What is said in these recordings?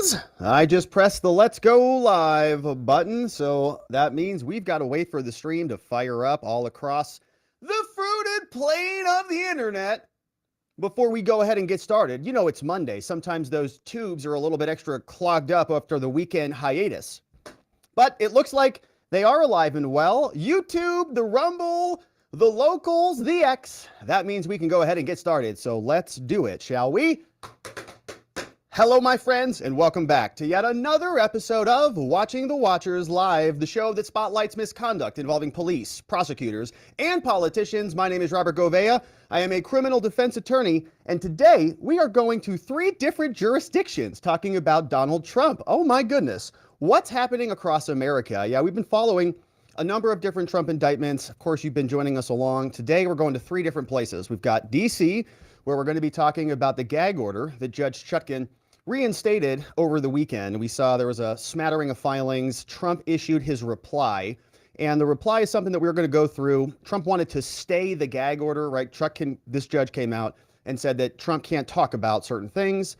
friends, I just pressed the Let's Go Live button, so that means we've got to wait for the stream to fire up all across the fruited plain of the internet before we go ahead and get started. You know, it's Monday. Sometimes those tubes are a little bit extra clogged up after the weekend hiatus. But it looks like they are alive and well. YouTube, the Rumble, the locals, the X. That means we can go ahead and get started. So let's do it, shall we? Hello, my friends, and welcome back to yet another episode of Watching the Watchers Live, the show that spotlights misconduct involving police, prosecutors, and politicians. My name is Robert Gouveia. I am a criminal defense attorney, and today we are going to 3 different jurisdictions talking about Donald Trump. Oh my goodness, what's happening across America? Yeah, we've been following a number of different Trump indictments. Of course, you've been joining us along. Today, we're going to 3 different places. We've got D.C., where we're going to be talking about the gag order that Judge Chutkan reinstated over the weekend. We saw there was a smattering of filings. Trump issued his reply, and the reply is something that we're going to go through. Trump wanted to stay the gag order, right? This judge came out and said that Trump can't talk about certain things,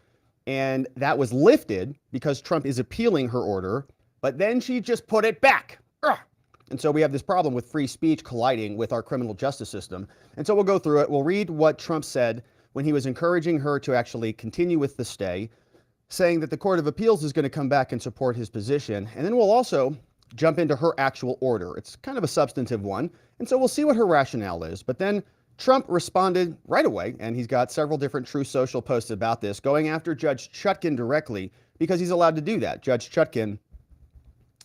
and that was lifted because Trump is appealing her order, but then she just put it back. Ugh. And so we have this problem with free speech colliding with our criminal justice system. And so we'll go through it. We'll read what Trump said when he was encouraging her to actually continue with the stay, saying that the Court of Appeals is going to come back and support his position. And then we'll also jump into her actual order. It's kind of a substantive one. And so we'll see what her rationale is. But then Trump responded right away, and he's got several different True Social posts about this, going after Judge Chutkan directly because he's allowed to do that. Judge Chutkan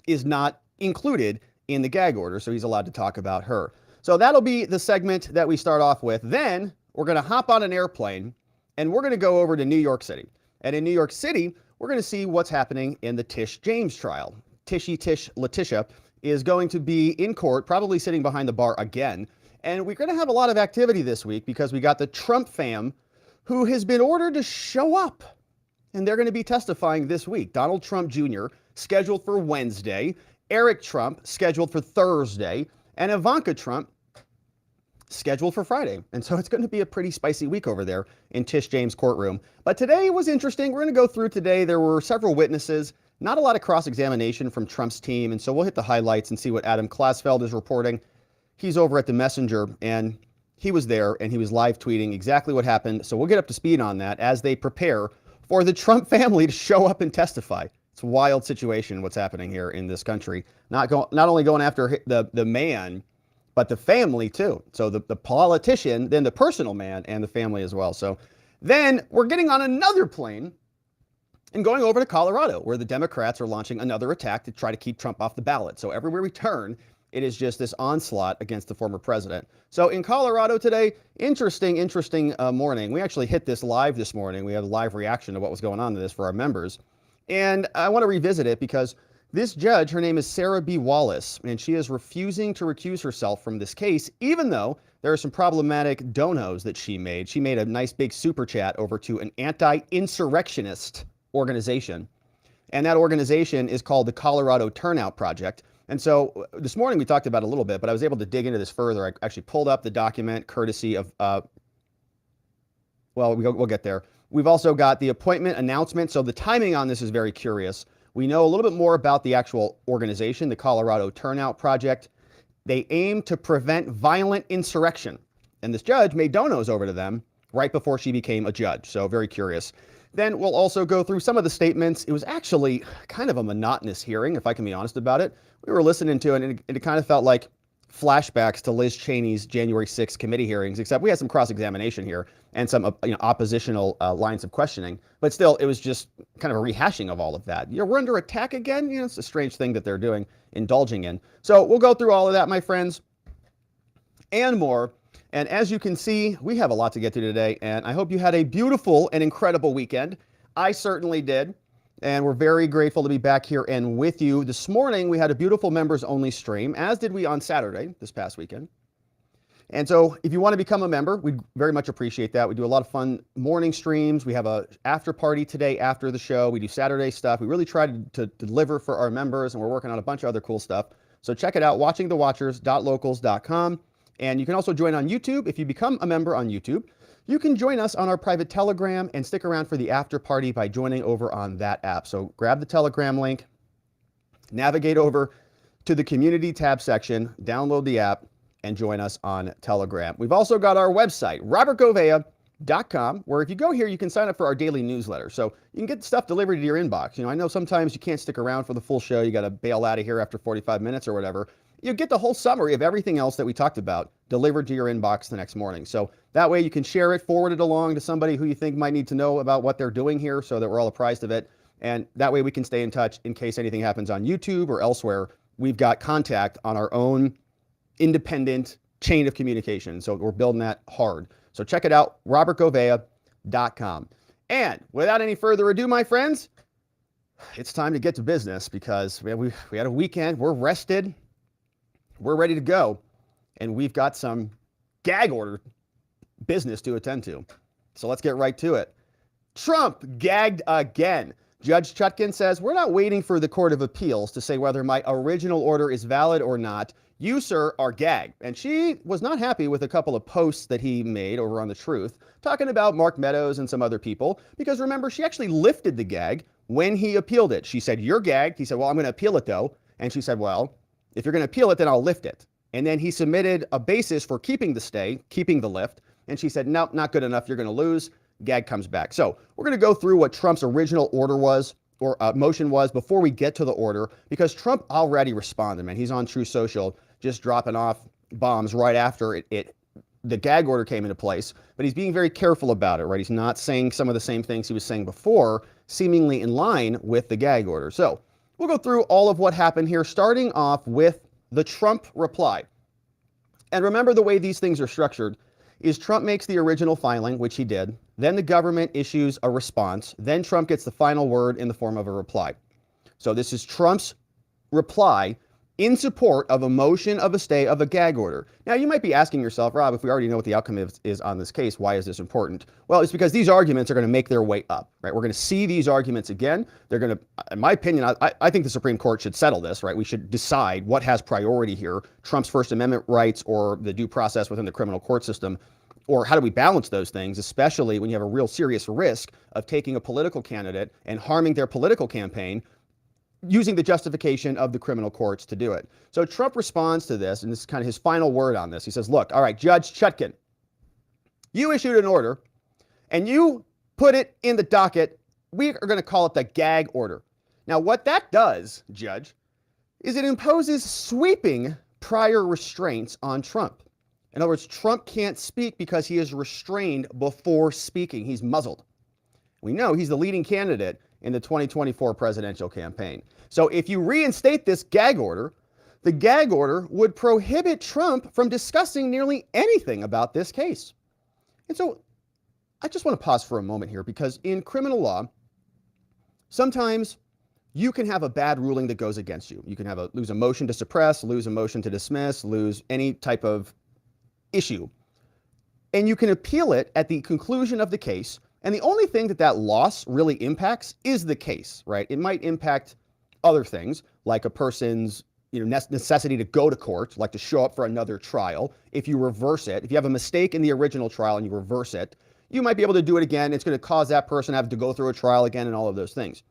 is not included in the gag order, so he's allowed to talk about her. So that'll be the segment that we start off with. Then we're going to hop on an airplane, and we're going to go over to New York City. And in New York City, we're going to see what's happening in the Tish James trial. Leticia is going to be in court, probably sitting behind the bar again. And we're going to have a lot of activity this week because we got the Trump fam who has been ordered to show up. And they're going to be testifying this week. Donald Trump Jr. scheduled for Wednesday, Eric Trump scheduled for Thursday, and Ivanka Trump scheduled for Friday. And so it's going to be a pretty spicy week over there in Tish James' courtroom. But today was interesting. We're going to go through today. There were several witnesses, not a lot of cross-examination from Trump's team. And so we'll hit the highlights and see what Adam Klasfeld is reporting. He's over at the Messenger, and he was there, and he was live tweeting exactly what happened. So we'll get up to speed on that as they prepare for the Trump family to show up and testify. It's a wild situation what's happening here in this country. Not only going after the man, but the family too. So the politician, then the personal man, and the family as well. So then we're getting on another plane and going over to Colorado, where the Democrats are launching another attack to try to keep Trump off the ballot. So everywhere we turn, it is just this onslaught against the former president. So in Colorado today, interesting morning. We actually hit this live this morning. We had a live reaction to what was going on to this for our members. And I want to revisit it because this judge, her name is Sarah B. Wallace, and she is refusing to recuse herself from this case, even though there are some problematic donos that she made. She made a nice big super chat over to an anti-insurrectionist organization. And that organization is called the Colorado Turnout Project. And so this morning we talked about it a little bit, but I was able to dig into this further. I actually pulled up the document courtesy of, we'll get there. We've also got the appointment announcement. So the timing on this is very curious. We know a little bit more about the actual organization, the Colorado Turnout Project. They aim to prevent violent insurrection. And this judge made donos over to them right before she became a judge. So very curious. Then we'll also go through some of the statements. It was actually kind of a monotonous hearing, if I can be honest about it. We were listening to it, and it kind of felt like flashbacks to Liz Cheney's January 6th committee hearings, except we had some cross-examination here and some oppositional lines of questioning. But still, it was just kind of a rehashing of all of that. We're under attack again? It's a strange thing that they're doing, indulging in. So we'll go through all of that, my friends, and more. And as you can see, we have a lot to get to today, and I hope you had a beautiful and incredible weekend. I certainly did. And we're very grateful to be back here and with you. This morning, we had a beautiful members-only stream, as did we on Saturday, this past weekend. And so if you want to become a member, we'd very much appreciate that. We do a lot of fun morning streams. We have a after party today after the show. We do Saturday stuff. We really try to deliver for our members, and we're working on a bunch of other cool stuff. So check it out, watchingthewatchers.locals.com. And you can also join on YouTube. If you become a member on YouTube, you can join us on our private Telegram and stick around for the after party by joining over on that app. So grab the Telegram link, navigate over to the community tab section, download the app, and join us on Telegram. We've also got our website, robertgovea.com, where if you go here, you can sign up for our daily newsletter. So you can get stuff delivered to your inbox. I know sometimes you can't stick around for the full show. You got to bail out of here after 45 minutes or whatever. You get the whole summary of everything else that we talked about delivered to your inbox the next morning. So that way you can share it, forward it along to somebody who you think might need to know about what they're doing here so that we're all apprised of it. And that way we can stay in touch in case anything happens on YouTube or elsewhere. We've got contact on our own independent chain of communication. So we're building that hard. So check it out, robertgovea.com. And without any further ado, my friends, it's time to get to business because we had a weekend. We're rested. We're ready to go. And we've got some gag order business to attend to. So let's get right to it. Trump gagged again. Judge Chutkan says, we're not waiting for the Court of Appeals to say whether my original order is valid or not. You, sir, are gagged. And she was not happy with a couple of posts that he made over on The Truth, talking about Mark Meadows and some other people, because remember, she actually lifted the gag when he appealed it. She said, you're gagged. He said, well, I'm going to appeal it, though. And she said, well, if you're going to appeal it, then I'll lift it. And then he submitted a basis for keeping the stay, keeping the lift. And she said, no, not good enough. You're going to lose. Gag comes back. So we're going to go through what Trump's original order was, or motion was, before we get to the order, because Trump already responded, man. He's on True Social, just dropping off bombs right after the gag order came into place. But he's being very careful about it, right? He's not saying some of the same things he was saying before, seemingly in line with the gag order. So we'll go through all of what happened here, starting off with the Trump reply. And remember, the way these things are structured is Trump makes the original filing, which he did. Then the government issues a response. Then Trump gets the final word in the form of a reply. So this is Trump's reply in support of a motion of a stay of a gag order. Now, you might be asking yourself, Rob, if we already know what the outcome is on this case, why is this important? Well, it's because these arguments are going to make their way up, right? We're going to see these arguments again. They're going to, in my opinion, I think the Supreme Court should settle this, right? We should decide what has priority here, Trump's First Amendment rights or the due process within the criminal court system, or how do we balance those things, especially when you have a real serious risk of taking a political candidate and harming their political campaign using the justification of the criminal courts to do it. So Trump responds to this, and this is kind of his final word on this. He says, look, all right, Judge Chutkan, you issued an order, and you put it in the docket. We are going to call it the gag order. Now, what that does, Judge, is it imposes sweeping prior restraints on Trump. In other words, Trump can't speak because he is restrained before speaking. He's muzzled. We know he's the leading candidate in the 2024 presidential campaign. So if you reinstate this gag order, the gag order would prohibit Trump from discussing nearly anything about this case. And so I just want to pause for a moment here, because in criminal law, sometimes you can have a bad ruling that goes against you. You can have lose a motion to suppress, lose a motion to dismiss, lose any type of issue. And you can appeal it at the conclusion of the case. And the only thing that loss really impacts is the case, right? It might impact other things, like a person's necessity to go to court, like to show up for another trial. If you reverse it, if you have a mistake in the original trial and you reverse it, you might be able to do it again. It's going to cause that person to have to go through a trial again and all of those things.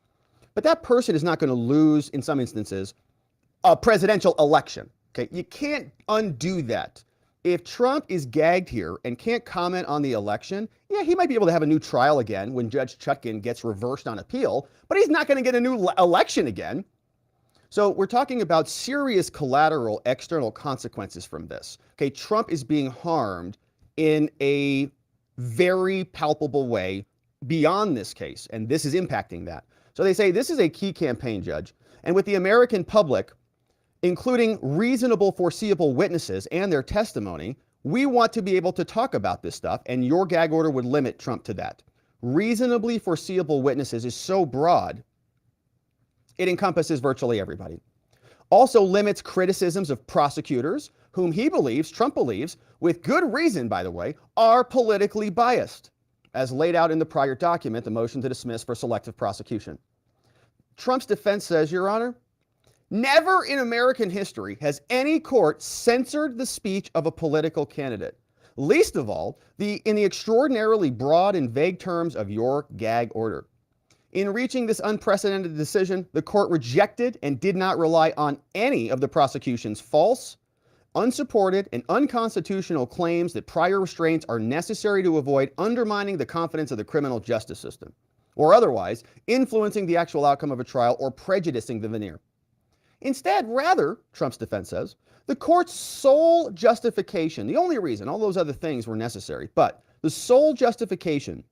But that person is not going to lose, in some instances, a presidential election. Okay, you can't undo that. If Trump is gagged here and can't comment on the election, yeah, he might be able to have a new trial again when Judge Chutkan gets reversed on appeal, but he's not going to get a new election again. So we're talking about serious collateral external consequences from this. Okay, Trump is being harmed in a very palpable way beyond this case, and this is impacting that. So they say this is a key campaign, Judge, and with the American public, including reasonable foreseeable witnesses and their testimony, we want to be able to talk about this stuff, and your gag order would limit Trump to that. Reasonably foreseeable witnesses is so broad, it encompasses virtually everybody. Also limits criticisms of prosecutors, whom he believes, Trump believes, with good reason, by the way, are politically biased, as laid out in the prior document, the motion to dismiss for selective prosecution. Trump's defense says, Your Honor, never in American history has any court censored the speech of a political candidate. least of all in the extraordinarily broad and vague terms of your gag order. In reaching this unprecedented decision, the court rejected and did not rely on any of the prosecution's false, unsupported, and unconstitutional claims that prior restraints are necessary to avoid undermining the confidence of the criminal justice system, or otherwise influencing the actual outcome of a trial or prejudicing the veneer. Instead, rather, Trump's defense says, the court's sole justification, the only reason, all those other things were necessary, but the sole justification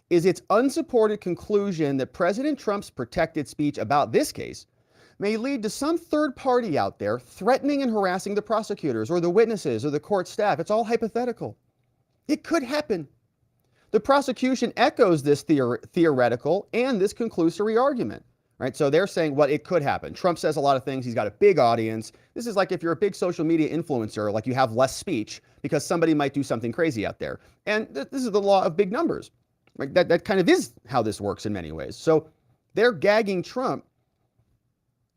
is its unsupported conclusion that President Trump's protected speech about this case may lead to some third party out there threatening and harassing the prosecutors or the witnesses or the court staff. It's all hypothetical. It could happen. The prosecution echoes this theoretical and this conclusory argument. Right? So they're saying, well, it could happen. Trump says a lot of things. He's got a big audience. This is like if you're a big social media influencer, like you have less speech because somebody might do something crazy out there. And this is the law of big numbers. Right? That kind of is how this works in many ways. So they're gagging Trump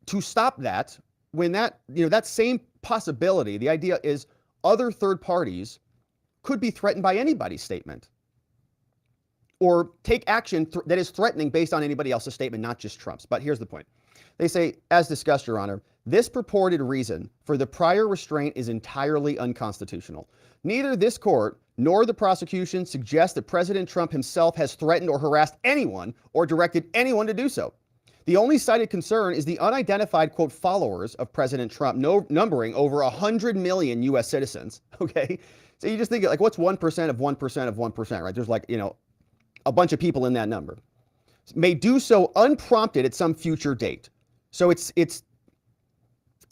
to stop that when that same possibility, the idea is other third parties could be threatened by anybody's statement or take action that is threatening based on anybody else's statement, not just Trump's. But here's the point. They say, as discussed, Your Honor, this purported reason for the prior restraint is entirely unconstitutional. Neither this court nor the prosecution suggest that President Trump himself has threatened or harassed anyone or directed anyone to do so. The only cited concern is the unidentified, quote, followers of President Trump, numbering over 100 million U.S. citizens, okay? So you just think, like, what's 1% of 1% of 1%, right? There's like, a bunch of people in that number. May do so unprompted at some future date. So it's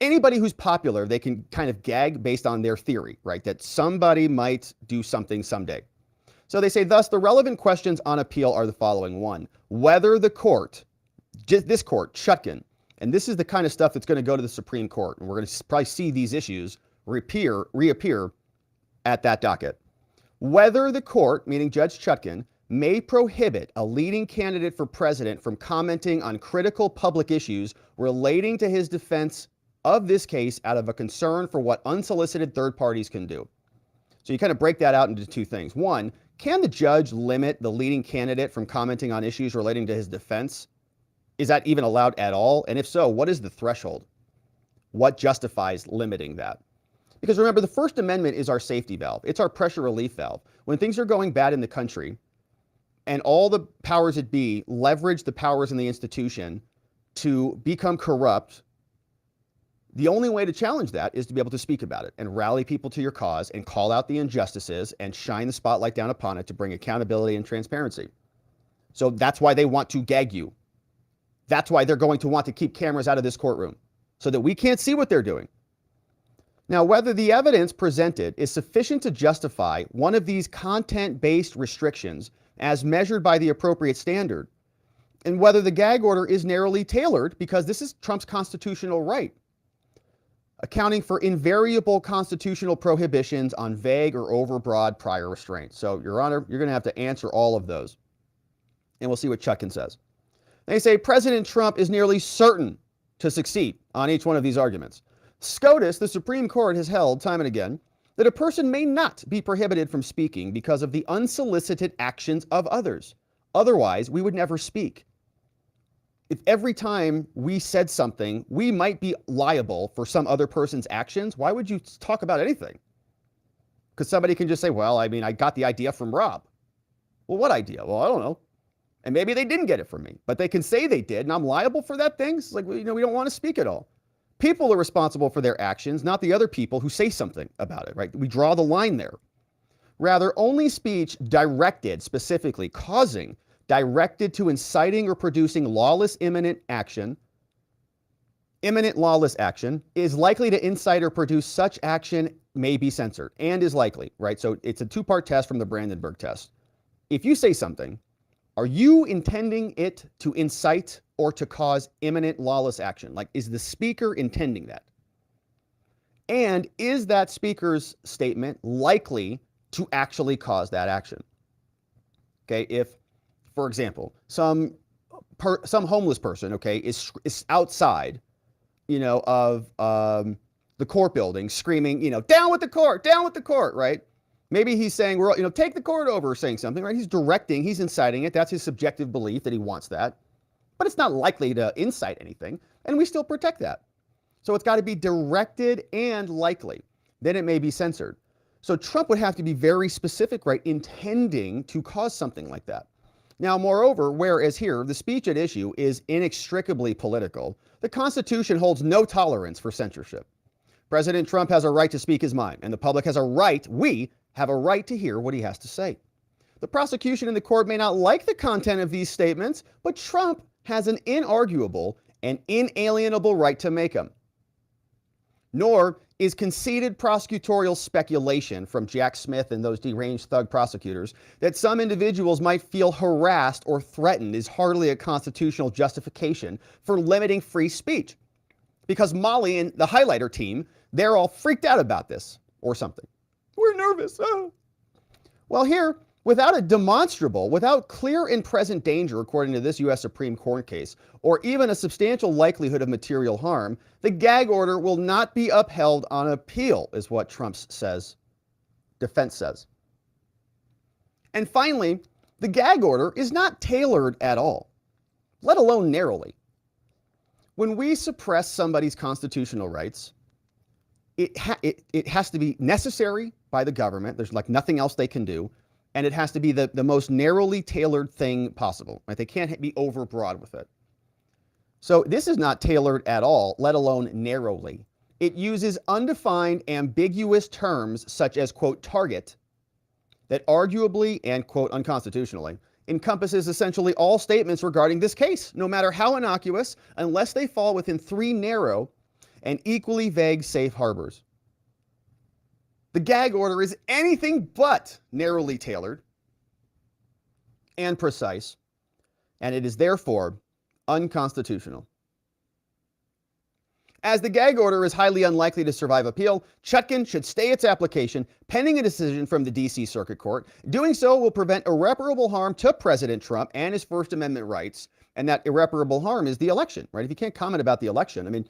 anybody who's popular, they can kind of gag based on their theory, right? That somebody might do something someday. So they say, thus, the relevant questions on appeal are the following. One, whether the court, this court, Chutkan, and this is the kind of stuff that's going to go to the Supreme Court, and we're going to probably see these issues reappear at that docket. Whether the court, meaning Judge Chutkan, may prohibit a leading candidate for president from commenting on critical public issues relating to his defense of this case out of a concern for what unsolicited third parties can do. So you kind of break that out into two things. One, can the judge limit the leading candidate from commenting on issues relating to his defense? Is that even allowed at all? And if so, what is the threshold? What justifies limiting that? Because remember, the First Amendment is our safety valve. It's our pressure relief valve. When things are going bad in the country, and all the powers that be leverage the powers in the institution to become corrupt, the only way to challenge that is to be able to speak about it and rally people to your cause and call out the injustices and shine the spotlight down upon it to bring accountability and transparency. So that's why they want to gag you. That's why they're going to want to keep cameras out of this courtroom so that we can't see what they're doing. Now, whether the evidence presented is sufficient to justify one of these content-based restrictions as measured by the appropriate standard, and whether the gag order is narrowly tailored because this is Trump's constitutional right, accounting for invariable constitutional prohibitions on vague or overbroad prior restraints. So, Your Honor, you're going to have to answer all of those. And we'll see what Chutkan says. They say President Trump is nearly certain to succeed on each one of these arguments. SCOTUS, the Supreme Court, has held time and again that a person may not be prohibited from speaking because of the unsolicited actions of others. Otherwise, we would never speak. If every time we said something, we might be liable for some other person's actions, why would you talk about anything? Because somebody can just say, well, I mean, I got the idea from Rob. Well, what idea? Well, I don't know. And maybe they didn't get it from me, but they can say they did, and I'm liable for that thing? It's like, we don't want to speak at all. People are responsible for their actions, not the other people who say something about it, right? We draw the line there. Rather, only speech directed, specifically causing, directed to inciting or producing lawless imminent lawless action, is likely to incite or produce such action may be censored, and is likely, right? So it's a two-part test from the Brandenburg test. If you say something, are you intending it to incite or to cause imminent lawless action? Like, is the speaker intending that? And is that speaker's statement likely to actually cause that action? Okay, if, for example, some homeless person, okay, is outside, of the court building screaming, down with the court, right? Maybe he's saying, take the court over, or saying something, right? He's directing, he's inciting it. That's his subjective belief that he wants that. But it's not likely to incite anything, and we still protect that. So it's got to be directed and likely. Then it may be censored. So Trump would have to be very specific, right? Intending to cause something like that. Now, moreover, whereas here, the speech at issue is inextricably political, the Constitution holds no tolerance for censorship. President Trump has a right to speak his mind, and the public has a right, we have a right to hear what he has to say. The prosecution and the court may not like the content of these statements, but Trump has an inarguable and inalienable right to make them. Nor is conceited prosecutorial speculation from Jack Smith and those deranged thug prosecutors that some individuals might feel harassed or threatened is hardly a constitutional justification for limiting free speech. Because Molly and the highlighter team, they're all freaked out about this or something. We're nervous. Oh. Well, here, without a demonstrable, without clear and present danger, according to this U.S. Supreme Court case, or even a substantial likelihood of material harm, the gag order will not be upheld on appeal, is what Trump's defense says. And finally, the gag order is not tailored at all, let alone narrowly. When we suppress somebody's constitutional rights, it has to be necessary by the government. There's like nothing else they can do. And it has to be the most narrowly tailored thing possible. Right? They can't be overbroad with it. So this is not tailored at all, let alone narrowly. It uses undefined, ambiguous terms such as, quote, target, that arguably and, quote, unconstitutionally, encompasses essentially all statements regarding this case, no matter how innocuous, unless they fall within three narrow and equally vague safe harbors. The gag order is anything but narrowly tailored and precise, and it is therefore unconstitutional. As the gag order is highly unlikely to survive appeal, Chutkan should stay its application pending a decision from the D.C. Circuit Court. Doing so will prevent irreparable harm to President Trump and his First Amendment rights, and that irreparable harm is the election, right? If you can't comment about the election, I mean,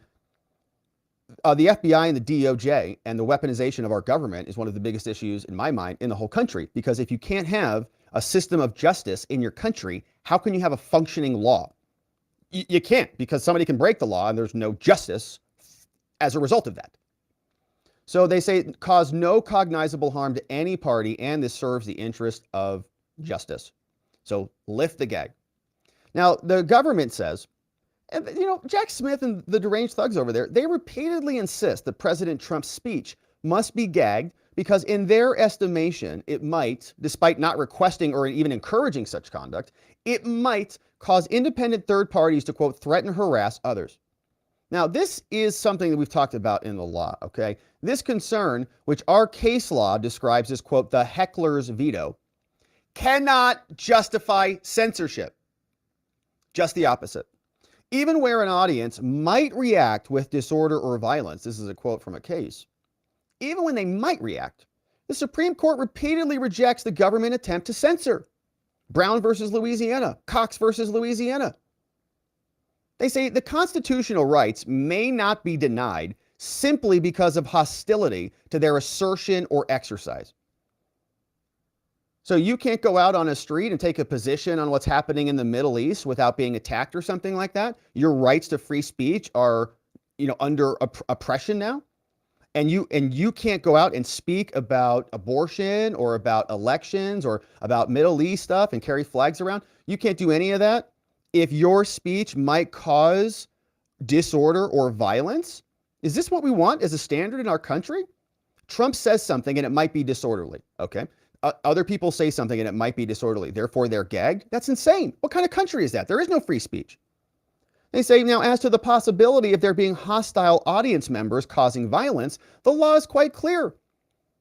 the FBI and the DOJ and the weaponization of our government is one of the biggest issues in my mind in the whole country, because if you can't have a system of justice in your country, how can you have a functioning law? You can't, because somebody can break the law and there's no justice as a result of that. So they say cause no cognizable harm to any party, and this serves the interest of justice. So lift the gag. Now, the government says, and Jack Smith and the deranged thugs over there, they repeatedly insist that President Trump's speech must be gagged because in their estimation, it might, despite not requesting or even encouraging such conduct, it might cause independent third parties to, quote, threaten or harass others. Now, this is something that we've talked about in the law, okay? This concern, which our case law describes as, quote, the heckler's veto, cannot justify censorship. Just the opposite. Even where an audience might react with disorder or violence, this is a quote from a case, even when they might react, the Supreme Court repeatedly rejects the government attempt to censor. Brown versus Louisiana, Cox versus Louisiana. They say the constitutional rights may not be denied simply because of hostility to their assertion or exercise. So you can't go out on a street and take a position on what's happening in the Middle East without being attacked or something like that. Your rights to free speech are, under oppression now. And you can't go out and speak about abortion or about elections or about Middle East stuff and carry flags around. You can't do any of that if your speech might cause disorder or violence. Is this what we want as a standard in our country? Trump says something and it might be disorderly, okay? Other people say something and it might be disorderly. Therefore, they're gagged. That's insane. What kind of country is that? There is no free speech. They say, now, as to the possibility of there being hostile audience members causing violence, the law is quite clear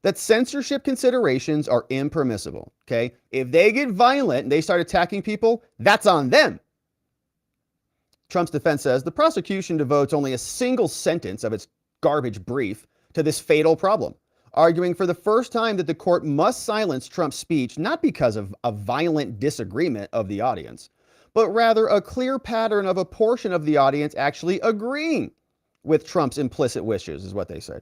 that censorship considerations are impermissible, okay? If they get violent and they start attacking people, that's on them. Trump's defense says the prosecution devotes only a single sentence of its garbage brief to this fatal problem, arguing for the first time that the court must silence Trump's speech not because of a violent disagreement of the audience, but rather a clear pattern of a portion of the audience actually agreeing with Trump's implicit wishes, is what they said.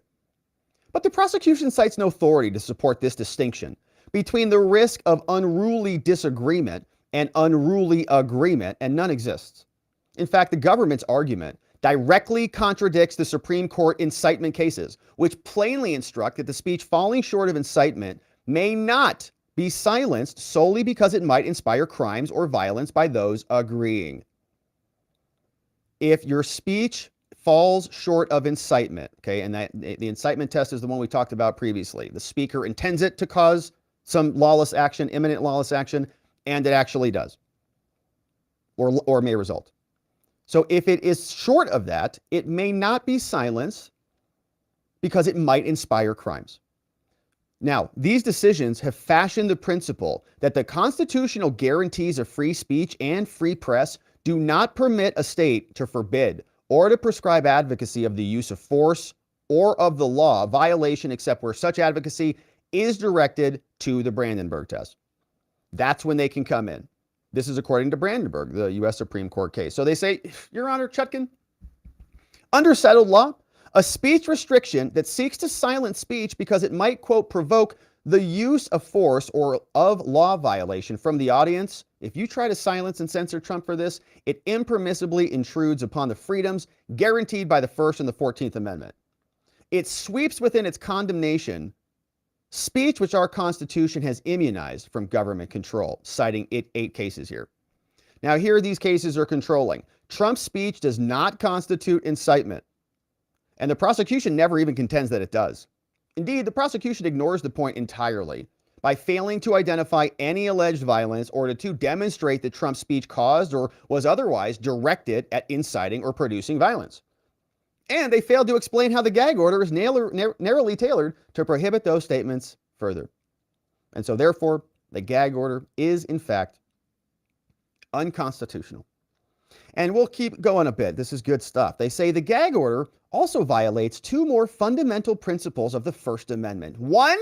But the prosecution cites no authority to support this distinction between the risk of unruly disagreement and unruly agreement, and none exists. In fact, the government's argument directly contradicts the Supreme Court incitement cases, which plainly instruct that the speech falling short of incitement may not be silenced solely because it might inspire crimes or violence by those agreeing. If your speech falls short of incitement, okay, and that the incitement test is the one we talked about previously. The speaker intends it to cause some lawless action, imminent lawless action, and it actually does, or may result. So if it is short of that, it may not be silenced because it might inspire crimes. Now, these decisions have fashioned the principle that the constitutional guarantees of free speech and free press do not permit a state to forbid or to prescribe advocacy of the use of force or of the law violation except where such advocacy is directed to the Brandenburg test. That's when they can come in. This is according to Brandenburg, the U.S. Supreme Court case. So they say, Your Honor, Chutkan, under settled law, a speech restriction that seeks to silence speech because it might, quote, provoke the use of force or of law violation from the audience. If you try to silence and censor Trump for this, it impermissibly intrudes upon the freedoms guaranteed by the First and the 14th Amendment. It sweeps within its condemnation speech which our Constitution has immunized from government control, citing 8 cases here. Now, here these cases are controlling. Trump's speech does not constitute incitement, and the prosecution never even contends that it does. Indeed, the prosecution ignores the point entirely by failing to identify any alleged violence or to demonstrate that Trump's speech caused or was otherwise directed at inciting or producing violence. And they failed to explain how the gag order is narrowly tailored to prohibit those statements further. And so therefore, the gag order is in fact unconstitutional. And we'll keep going a bit. This is good stuff. They say the gag order also violates 2 more fundamental principles of the First Amendment. 1,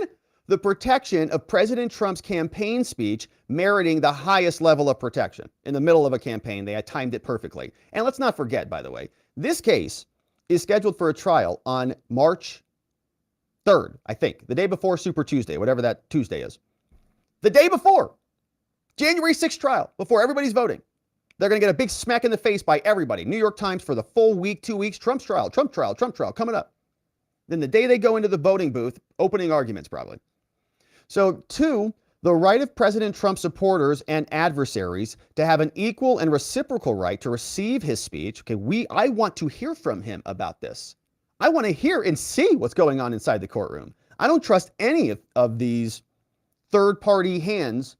the protection of President Trump's campaign speech meriting the highest level of protection. In the middle of a campaign, they had timed it perfectly. And let's not forget, by the way, this case is scheduled for a trial on March 3rd, I think, the day before Super Tuesday, whatever that Tuesday is. The day before, January 6th trial, before everybody's voting. They're going to get a big smack in the face by everybody. New York Times for the full week, 2 weeks, Trump's trial, Trump trial, Trump trial, coming up. Then the day they go into the voting booth, opening arguments probably. So 2, the right of President Trump supporters and adversaries to have an equal and reciprocal right to receive his speech. Okay, I want to hear from him about this. I want to hear and see what's going on inside the courtroom. I don't trust any of these third-party hands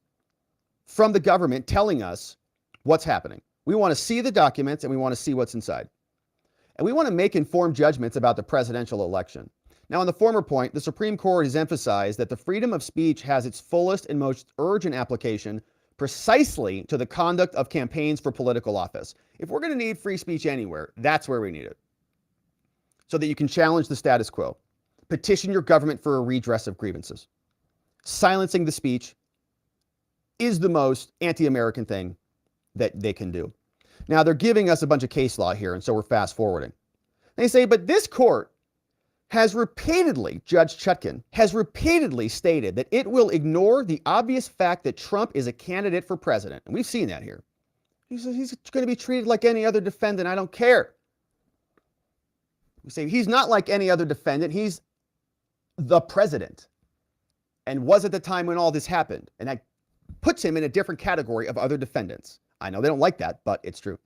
from the government telling us what's happening. We want to see the documents and we want to see what's inside. And we want to make informed judgments about the presidential election. Now, on the former point, the Supreme Court has emphasized that the freedom of speech has its fullest and most urgent application precisely to the conduct of campaigns for political office. If we're going to need free speech anywhere, that's where we need it. So that you can challenge the status quo, petition your government for a redress of grievances. Silencing the speech is the most anti-American thing that they can do. Now, they're giving us a bunch of case law here, and so we're fast forwarding. They say, but this court has repeatedly, Judge Chutkan has repeatedly stated that it will ignore the obvious fact that Trump is a candidate for president. And we've seen that here. He says he's going to be treated like any other defendant. I don't care. We say he's not like any other defendant. He's the president and was at the time when all this happened. And that puts him in a different category of other defendants. I know they don't like that, but it's true.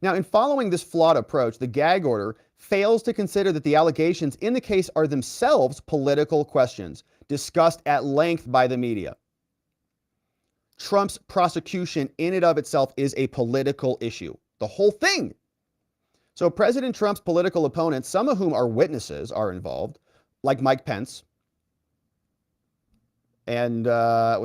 Now, in following this flawed approach, the gag order fails to consider that the allegations in the case are themselves political questions discussed at length by the media. Trump's prosecution in and of itself is a political issue. The whole thing. So President Trump's political opponents, some of whom are witnesses, are involved, like Mike Pence. And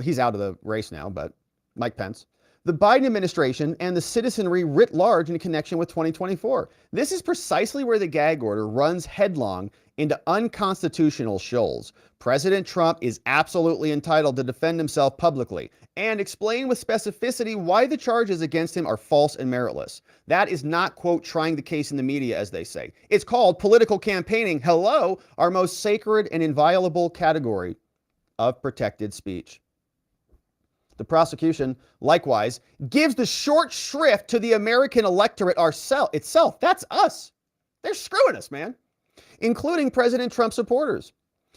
he's out of the race now, but Mike Pence. the Biden administration and the citizenry writ large in connection with 2024. This is precisely where the gag order runs headlong into unconstitutional shoals. President Trump is absolutely entitled to defend himself publicly and explain with specificity why the charges against him are false and meritless. That is not, quote, trying the case in the media, as they say. It's called political campaigning. Hello, our most sacred and inviolable category of protected speech. The prosecution, likewise, gives the short shrift to the American electorate itself. That's us. They're screwing us, man, including President Trump supporters.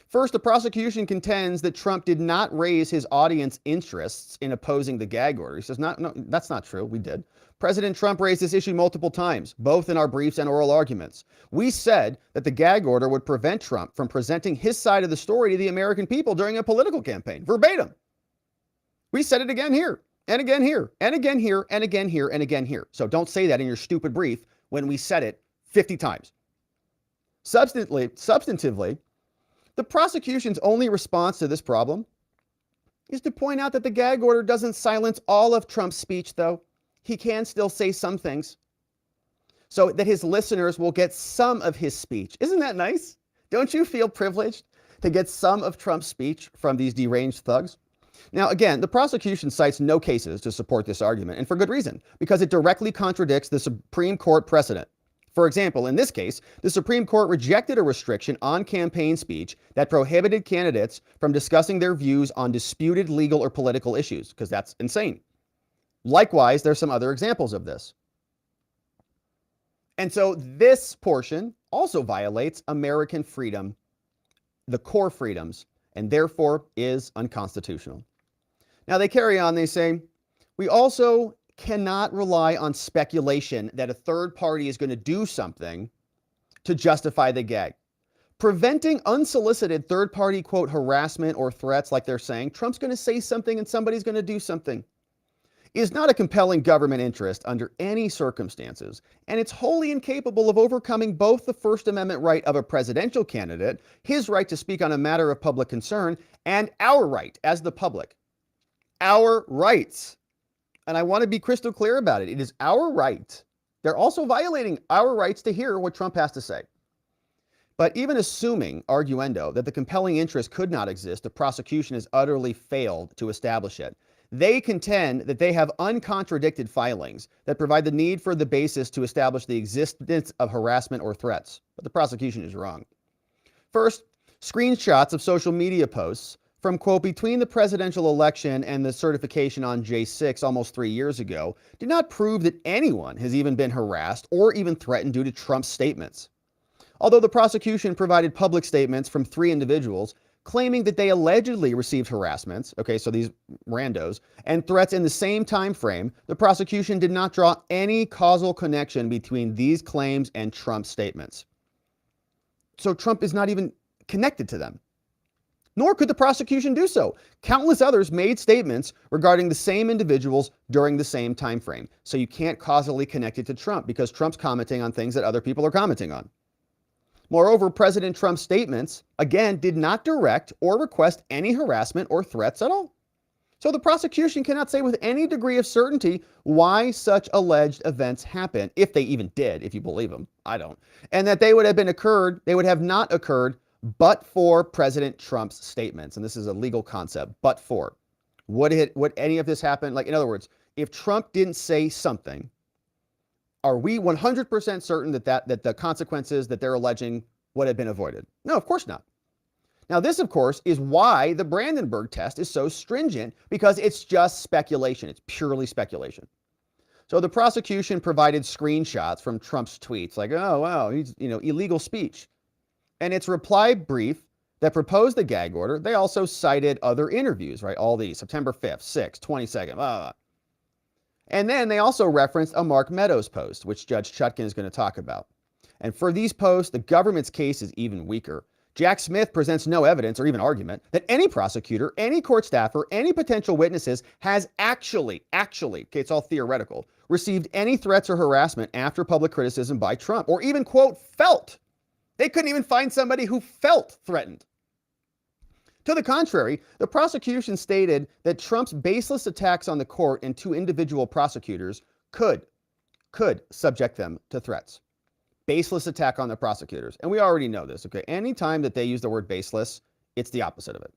First, the prosecution contends that Trump did not raise his audience interests in opposing the gag order. He says, no, that's not true. We did. President Trump raised this issue multiple times, both in our briefs and oral arguments. We said that the gag order would prevent Trump from presenting his side of the story to the American people during a political campaign, verbatim. We said it again here, and again here, and again here, and again here, and again here. So don't say that in your stupid brief when we said it 50 times. Substantively, the prosecution's only response to this problem is to point out that the gag order doesn't silence all of Trump's speech, though. He can still say some things so that his listeners will get some of his speech. Isn't that nice? Don't you feel privileged to get some of Trump's speech from these deranged thugs? Now, again, the prosecution cites no cases to support this argument, and for good reason, because it directly contradicts the Supreme Court precedent. For example, in this case, the Supreme Court rejected a restriction on campaign speech that prohibited candidates from discussing their views on disputed legal or political issues, because that's insane. Likewise, there's some other examples of this. And so this portion also violates American freedom, the core freedoms, and therefore is unconstitutional. Now they carry on, they say, we also cannot rely on speculation that a third party is going to do something to justify the gag. Preventing unsolicited third-party, quote, harassment or threats, like they're saying, Trump's going to say something and somebody's going to do something, is not a compelling government interest under any circumstances, and it's wholly incapable of overcoming both the First Amendment right of a presidential candidate, his right to speak on a matter of public concern, and our right as the public. Our rights. And I want to be crystal clear about it. It is our right. They're also violating our rights to hear what Trump has to say. But even assuming, arguendo, that the compelling interest could not exist, the prosecution has utterly failed to establish it. They contend that they have uncontradicted filings that provide the need for the basis to establish the existence of harassment or threats. But the prosecution is wrong. First, screenshots of social media posts from, quote, between the presidential election and the certification on J6 almost 3 years ago do not prove that anyone has even been harassed or even threatened due to Trump's statements. Although the prosecution provided public statements from 3 individuals claiming that they allegedly received harassments, okay, so these randos, and threats in the same time frame, the prosecution did not draw any causal connection between these claims and Trump's statements. So Trump is not even connected to them. Nor could the prosecution do so. Countless others made statements regarding the same individuals during the same time frame. So you can't causally connect it to Trump because Trump's commenting on things that other people are commenting on. Moreover, President Trump's statements, again, did not direct or request any harassment or threats at all. So the prosecution cannot say with any degree of certainty why such alleged events happened, if they even did, if you believe them. I don't. And that they would have not occurred but for President Trump's statements. And this is a legal concept, but for. Would any of this happen? Like, in other words, if Trump didn't say something, are we 100% certain that the consequences that they're alleging would have been avoided? No, of course not. Now, this, of course, is why the Brandenburg test is so stringent, because it's just speculation. It's purely speculation. So the prosecution provided screenshots from Trump's tweets like, oh, wow, he's, illegal speech. And its reply brief that proposed the gag order, they also cited other interviews, right? All these, September 5th, 6th, 22nd, blah, blah, blah. And then they also referenced a Mark Meadows post, which Judge Chutkan is going to talk about. And for these posts, the government's case is even weaker. Jack Smith presents no evidence or even argument that any prosecutor, any court staffer, any potential witnesses has actually, okay, it's all theoretical, received any threats or harassment after public criticism by Trump, or even, quote, felt. They couldn't even find somebody who felt threatened. To the contrary, the prosecution stated that Trump's baseless attacks on the court and two individual prosecutors could subject them to threats. Baseless attack on the prosecutors. And we already know this, okay? Anytime that they use the word baseless, it's the opposite of it.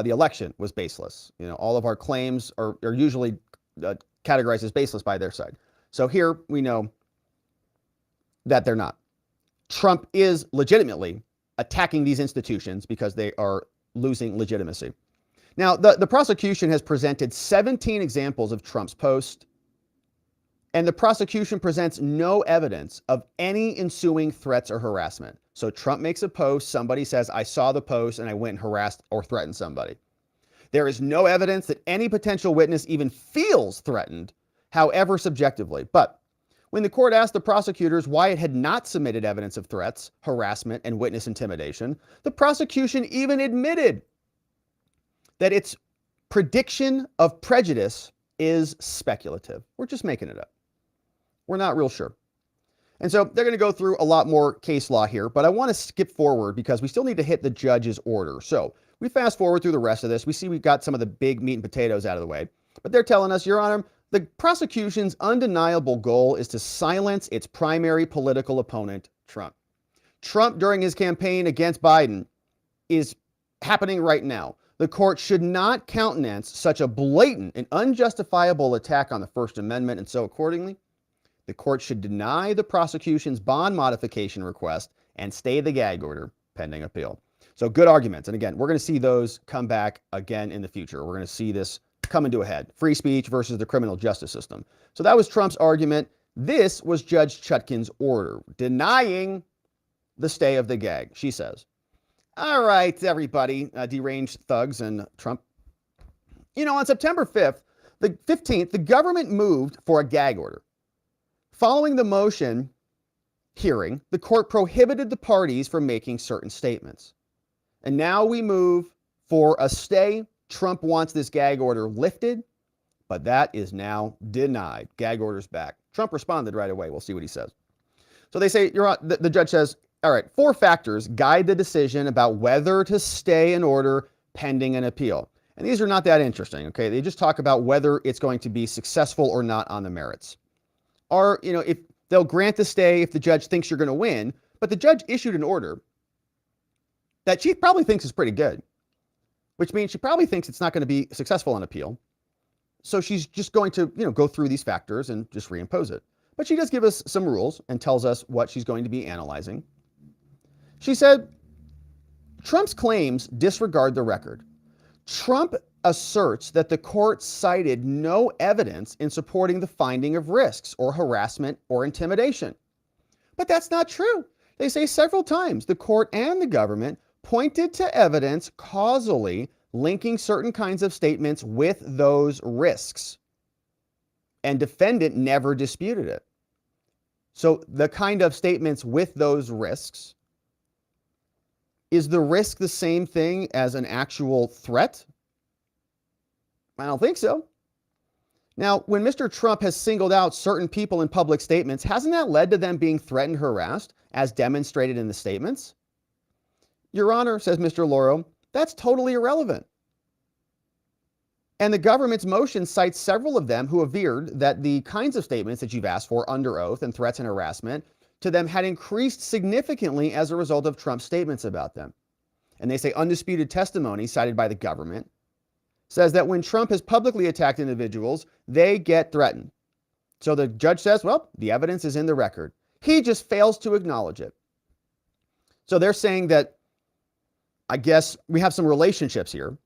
The election was baseless. You know, all of our claims are usually categorized as baseless by their side. So here we know that they're not. Trump is legitimately attacking these institutions because they are losing legitimacy. Now, the prosecution has presented 17 examples of Trump's post, and the prosecution presents no evidence of any ensuing threats or harassment. So Trump makes a post, somebody says, I saw the post and I went and harassed or threatened somebody. There is no evidence that any potential witness even feels threatened, however subjectively. But when the court asked the prosecutors why it had not submitted evidence of threats, harassment, and witness intimidation, the prosecution even admitted that its prediction of prejudice is speculative. We're just making it up. We're not real sure. And so they're going to go through a lot more case law here, but I want to skip forward because we still need to hit the judge's order. So we fast forward through the rest of this. We see we've got some of the big meat and potatoes out of the way, but they're telling us, Your Honor, the prosecution's undeniable goal is to silence its primary political opponent, Trump. Trump, during his campaign against Biden, is happening right now. The court should not countenance such a blatant and unjustifiable attack on the First Amendment, and so accordingly, the court should deny the prosecution's bond modification request and stay the gag order pending appeal. So good arguments. And again, we're going to see those come back again in the future. We're going to see this coming to a head. Free speech versus the criminal justice system. So that was Trump's argument. This was Judge Chutkan's order, denying the stay of the gag. She says, all right, everybody, deranged thugs and Trump. You know, on September 5th, the 15th, the government moved for a gag order. Following the motion hearing, the court prohibited the parties from making certain statements. And now we move for a stay. Trump wants this gag order lifted, but that is now denied. Gag order's back. Trump responded right away. We'll see what he says. So they say, the judge says, all right, 4 factors guide the decision about whether to stay an order pending an appeal. And these are not that interesting, okay? They just talk about whether it's going to be successful or not on the merits. Or, you know, if they'll grant the stay if the judge thinks you're going to win, but the judge issued an order that she probably thinks is pretty good, which means she probably thinks it's not going to be successful on appeal. So she's just going to, you know, go through these factors and just reimpose it. But she does give us some rules and tells us what she's going to be analyzing. She said, Trump's claims disregard the record. Trump asserts that the court cited no evidence in supporting the finding of risks or harassment or intimidation. But that's not true. They say several times the court and the government pointed to evidence causally linking certain kinds of statements with those risks. And defendant never disputed it. So the kind of statements with those risks, is the risk the same thing as an actual threat? I don't think so. Now, when Mr. Trump has singled out certain people in public statements, hasn't that led to them being threatened, harassed, as demonstrated in the statements? Your Honor, says Mr. Lauro, that's totally irrelevant. And the government's motion cites several of them who averred that the kinds of statements that you've asked for under oath and threats and harassment to them had increased significantly as a result of Trump's statements about them. And they say undisputed testimony cited by the government says that when Trump has publicly attacked individuals, they get threatened. So the judge says, well, the evidence is in the record. He just fails to acknowledge it. So they're saying that, I guess we have some relationships here.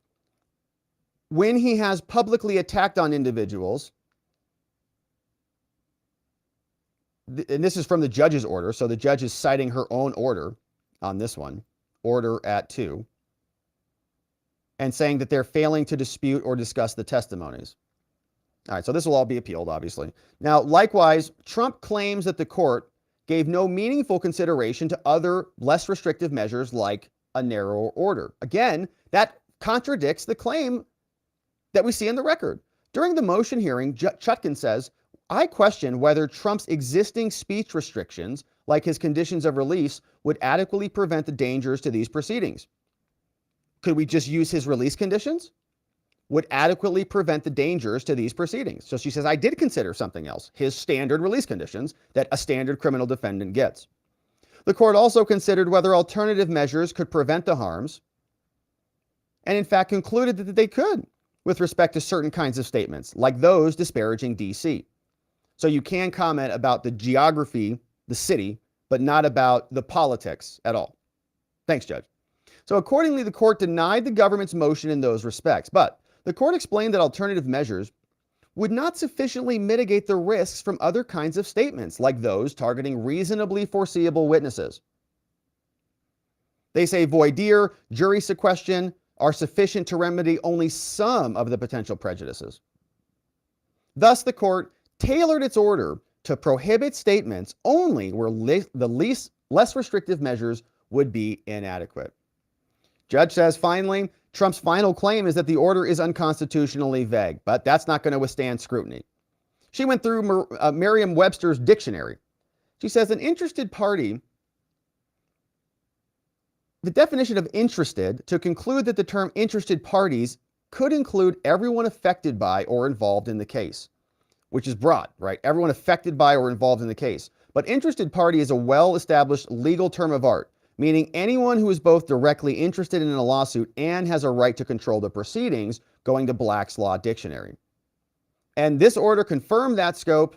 When he has publicly attacked on individuals, and this is from the judge's order, so the judge is citing her own order on this one, order at 2, and saying that they're failing to dispute or discuss the testimonies. All right, so this will all be appealed, obviously. Now, likewise, Trump claims that the court gave no meaningful consideration to other less restrictive measures like a narrower order. Again, that contradicts the claim that we see in the record. During the motion hearing, Chutkan says, I question whether Trump's existing speech restrictions, like his conditions of release, would adequately prevent the dangers to these proceedings. Could we just use his release conditions? Would adequately prevent the dangers to these proceedings. So she says, I did consider something else, his standard release conditions that a standard criminal defendant gets. The court also considered whether alternative measures could prevent the harms, and in fact concluded that they could with respect to certain kinds of statements, like those disparaging DC. So you can comment about the geography, the city, but not about the politics at all. Thanks, Judge. So accordingly, the court denied the government's motion in those respects, but the court explained that alternative measures would not sufficiently mitigate the risks from other kinds of statements, like those targeting reasonably foreseeable witnesses. They say voir dire, jury sequestration are sufficient to remedy only some of the potential prejudices. Thus, the court tailored its order to prohibit statements only where less restrictive measures would be inadequate. Judge says, finally, Trump's final claim is that the order is unconstitutionally vague, but that's not going to withstand scrutiny. She went through Merriam-Webster's dictionary. She says an interested party, the definition of interested, to conclude that the term interested parties could include everyone affected by or involved in the case, which is broad, right? Everyone affected by or involved in the case. But interested party is a well-established legal term of art, meaning anyone who is both directly interested in a lawsuit and has a right to control the proceedings, going to Black's Law Dictionary. And this order confirmed that scope,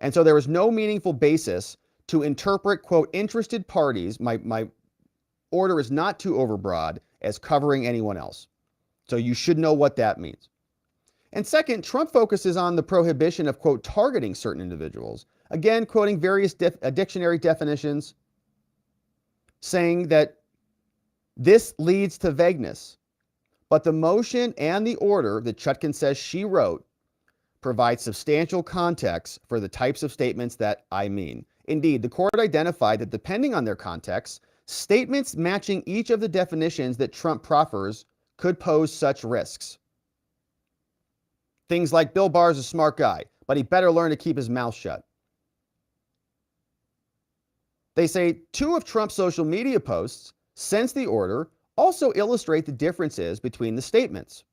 and so there was no meaningful basis to interpret, quote, interested parties. My order is not too overbroad as covering anyone else. So you should know what that means. And second, Trump focuses on the prohibition of, quote, targeting certain individuals. Again, quoting various dictionary definitions, saying that this leads to vagueness. But the motion and the order that Chutkan says she wrote provide substantial context for the types of statements that I mean. Indeed, the court identified that depending on their context, statements matching each of the definitions that Trump proffers could pose such risks. Things like Bill Barr's a smart guy, but he better learn to keep his mouth shut. They say 2 of Trump's social media posts since the order also illustrate the differences between the statements.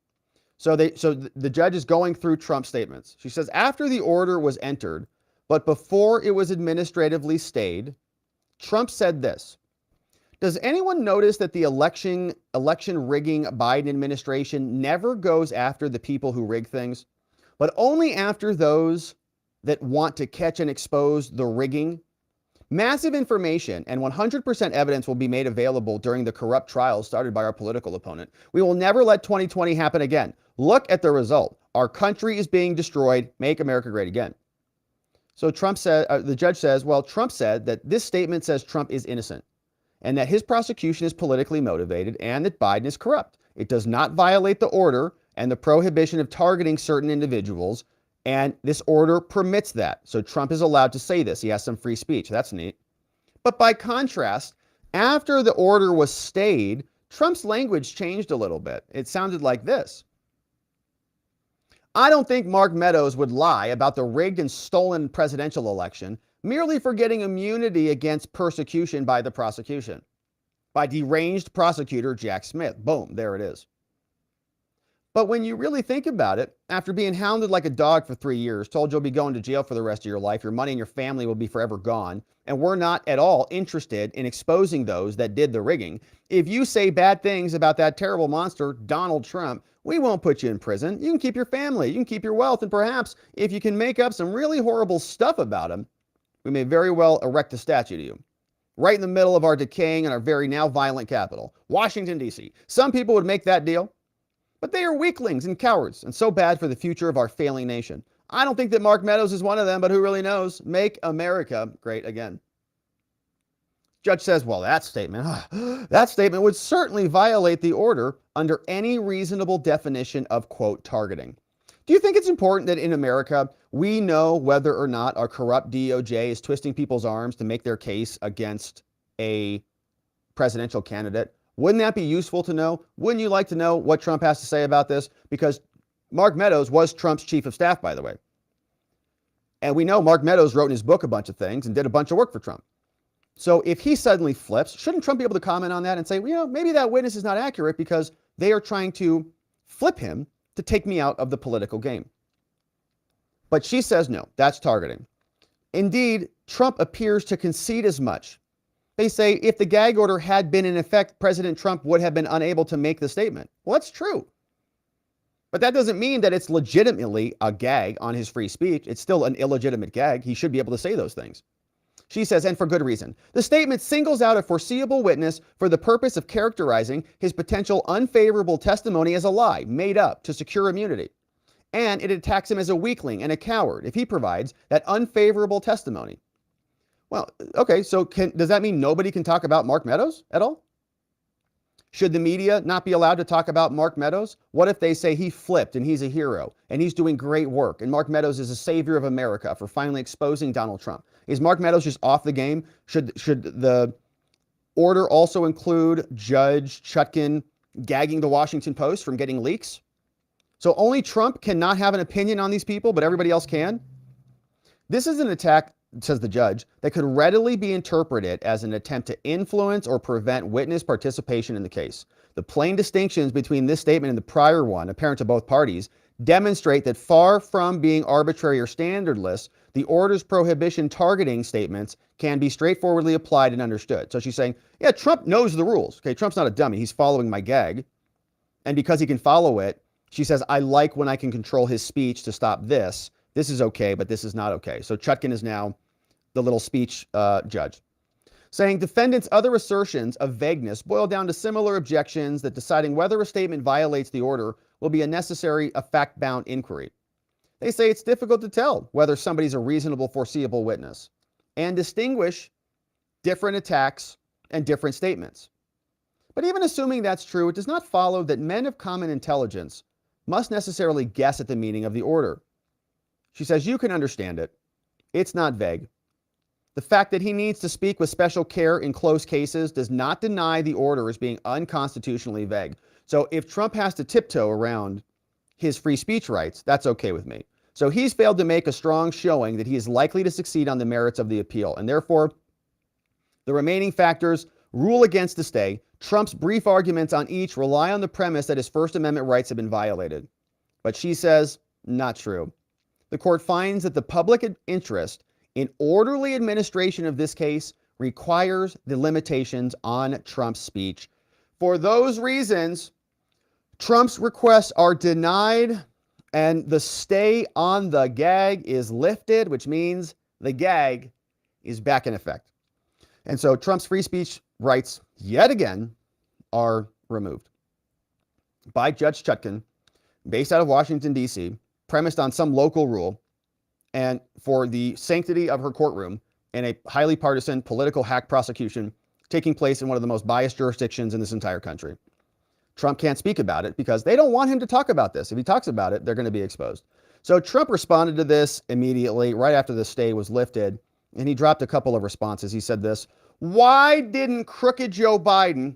So the judge is going through Trump's statements. She says, after the order was entered, but before it was administratively stayed, Trump said this: does anyone notice that the election rigging Biden administration never goes after the people who rig things, but only after those that want to catch and expose the rigging? Massive information and 100% evidence will be made available during the corrupt trials started by our political opponent. We will never let 2020 happen again. Look at the result. Our country is being destroyed. Make America great again. So the judge says, well, Trump said that this statement says Trump is innocent and that his prosecution is politically motivated and that Biden is corrupt. It does not violate the order and the prohibition of targeting certain individuals, and this order permits that. So Trump is allowed to say this. He has some free speech. That's neat. But by contrast, after the order was stayed, Trump's language changed a little bit. It sounded like this: I don't think Mark Meadows would lie about the rigged and stolen presidential election merely for getting immunity against persecution by the prosecution, by deranged prosecutor Jack Smith. Boom, there it is. But when you really think about it, after being hounded like a dog for 3 years, told you'll be going to jail for the rest of your life, your money and your family will be forever gone, and we're not at all interested in exposing those that did the rigging, if you say bad things about that terrible monster, Donald Trump, we won't put you in prison. You can keep your family, you can keep your wealth, and perhaps if you can make up some really horrible stuff about him, we may very well erect a statue to you. Right in the middle of our decaying and our very now violent capital, Washington, D.C. Some people would make that deal, but they are weaklings and cowards and so bad for the future of our failing nation. I don't think that Mark Meadows is one of them, but who really knows? Make America great again. Judge says, well, that statement would certainly violate the order under any reasonable definition of, quote, targeting. Do you think it's important that in America, we know whether or not our corrupt DOJ is twisting people's arms to make their case against a presidential candidate? Wouldn't that be useful to know? Wouldn't you like to know what Trump has to say about this? Because Mark Meadows was Trump's chief of staff, by the way. And we know Mark Meadows wrote in his book a bunch of things and did a bunch of work for Trump. So if he suddenly flips, shouldn't Trump be able to comment on that and say, well, maybe that witness is not accurate because they are trying to flip him to take me out of the political game? But she says no, that's targeting. Indeed, Trump appears to concede as much. They say if the gag order had been in effect, President Trump would have been unable to make the statement. Well, that's true. But that doesn't mean that it's legitimately a gag on his free speech. It's still an illegitimate gag. He should be able to say those things. She says, and for good reason. The statement singles out a foreseeable witness for the purpose of characterizing his potential unfavorable testimony as a lie made up to secure immunity. And it attacks him as a weakling and a coward if he provides that unfavorable testimony. Well, okay, so does that mean nobody can talk about Mark Meadows at all? Should the media not be allowed to talk about Mark Meadows? What if they say he flipped and he's a hero and he's doing great work and Mark Meadows is a savior of America for finally exposing Donald Trump? Is Mark Meadows just off the game? Should the order also include Judge Chutkan gagging the Washington Post from getting leaks? So only Trump cannot have an opinion on these people, but everybody else can? This is an attack, says the judge, that could readily be interpreted as an attempt to influence or prevent witness participation in the case. The plain distinctions between this statement and the prior one, apparent to both parties, demonstrate that far from being arbitrary or standardless, the order's prohibition targeting statements can be straightforwardly applied and understood. So she's saying, yeah, Trump knows the rules. Okay, Trump's not a dummy. He's following my gag. And because he can follow it, she says, I like when I can control his speech to stop this. This is okay, but this is not okay. So Chutkan is now the little speech judge, saying defendants' other assertions of vagueness boil down to similar objections that deciding whether a statement violates the order will be a fact-bound inquiry. They say it's difficult to tell whether somebody's a reasonable, foreseeable witness and distinguish different attacks and different statements. But even assuming that's true, it does not follow that men of common intelligence must necessarily guess at the meaning of the order. She says, you can understand it. It's not vague. The fact that he needs to speak with special care in close cases does not deny the order as being unconstitutionally vague. So if Trump has to tiptoe around his free speech rights, that's okay with me. So he's failed to make a strong showing that he is likely to succeed on the merits of the appeal. And therefore, the remaining factors rule against the stay. Trump's brief arguments on each rely on the premise that his First Amendment rights have been violated. But she says, not true. The court finds that the public interest in orderly administration of this case requires the limitations on Trump's speech. For those reasons, Trump's requests are denied and the stay on the gag is lifted, which means the gag is back in effect. And so Trump's free speech rights, yet again, are removed by Judge Chutkan, based out of Washington, D.C., premised on some local rule, and for the sanctity of her courtroom in a highly partisan political hack prosecution taking place in one of the most biased jurisdictions in this entire country. Trump can't speak about it because they don't want him to talk about this. If he talks about it, they're going to be exposed. So Trump responded to this immediately, right after the stay was lifted, and he dropped a couple of responses. He said this: why didn't crooked Joe Biden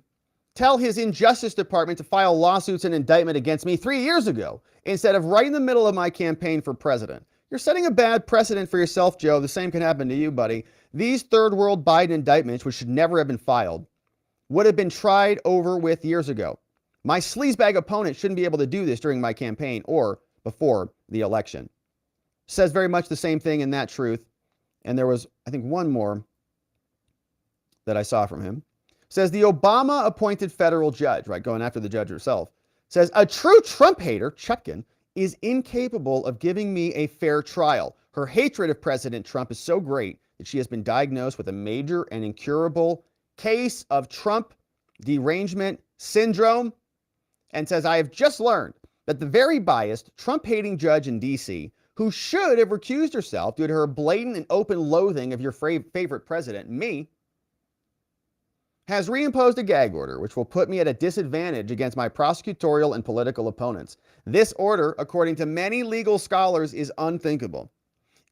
tell his Injustice Department to file lawsuits and indictment against me 3 years ago instead of right in the middle of my campaign for president? You're setting a bad precedent for yourself, Joe. The same can happen to you, buddy. These third world Biden indictments, which should never have been filed, would have been tried over with years ago. My sleazebag opponent shouldn't be able to do this during my campaign or before the election. Says very much the same thing in that truth. And there was, I think, one more that I saw from him. Says the Obama appointed federal judge, right, going after the judge herself, says a true Trump hater, Chutkan, is incapable of giving me a fair trial. Her hatred of President Trump is so great that she has been diagnosed with a major and incurable case of Trump derangement syndrome, and says, I have just learned that the very biased Trump-hating judge in D.C., who should have recused herself due to her blatant and open loathing of your favorite president, me, has reimposed a gag order, which will put me at a disadvantage against my prosecutorial and political opponents. This order, according to many legal scholars, is unthinkable.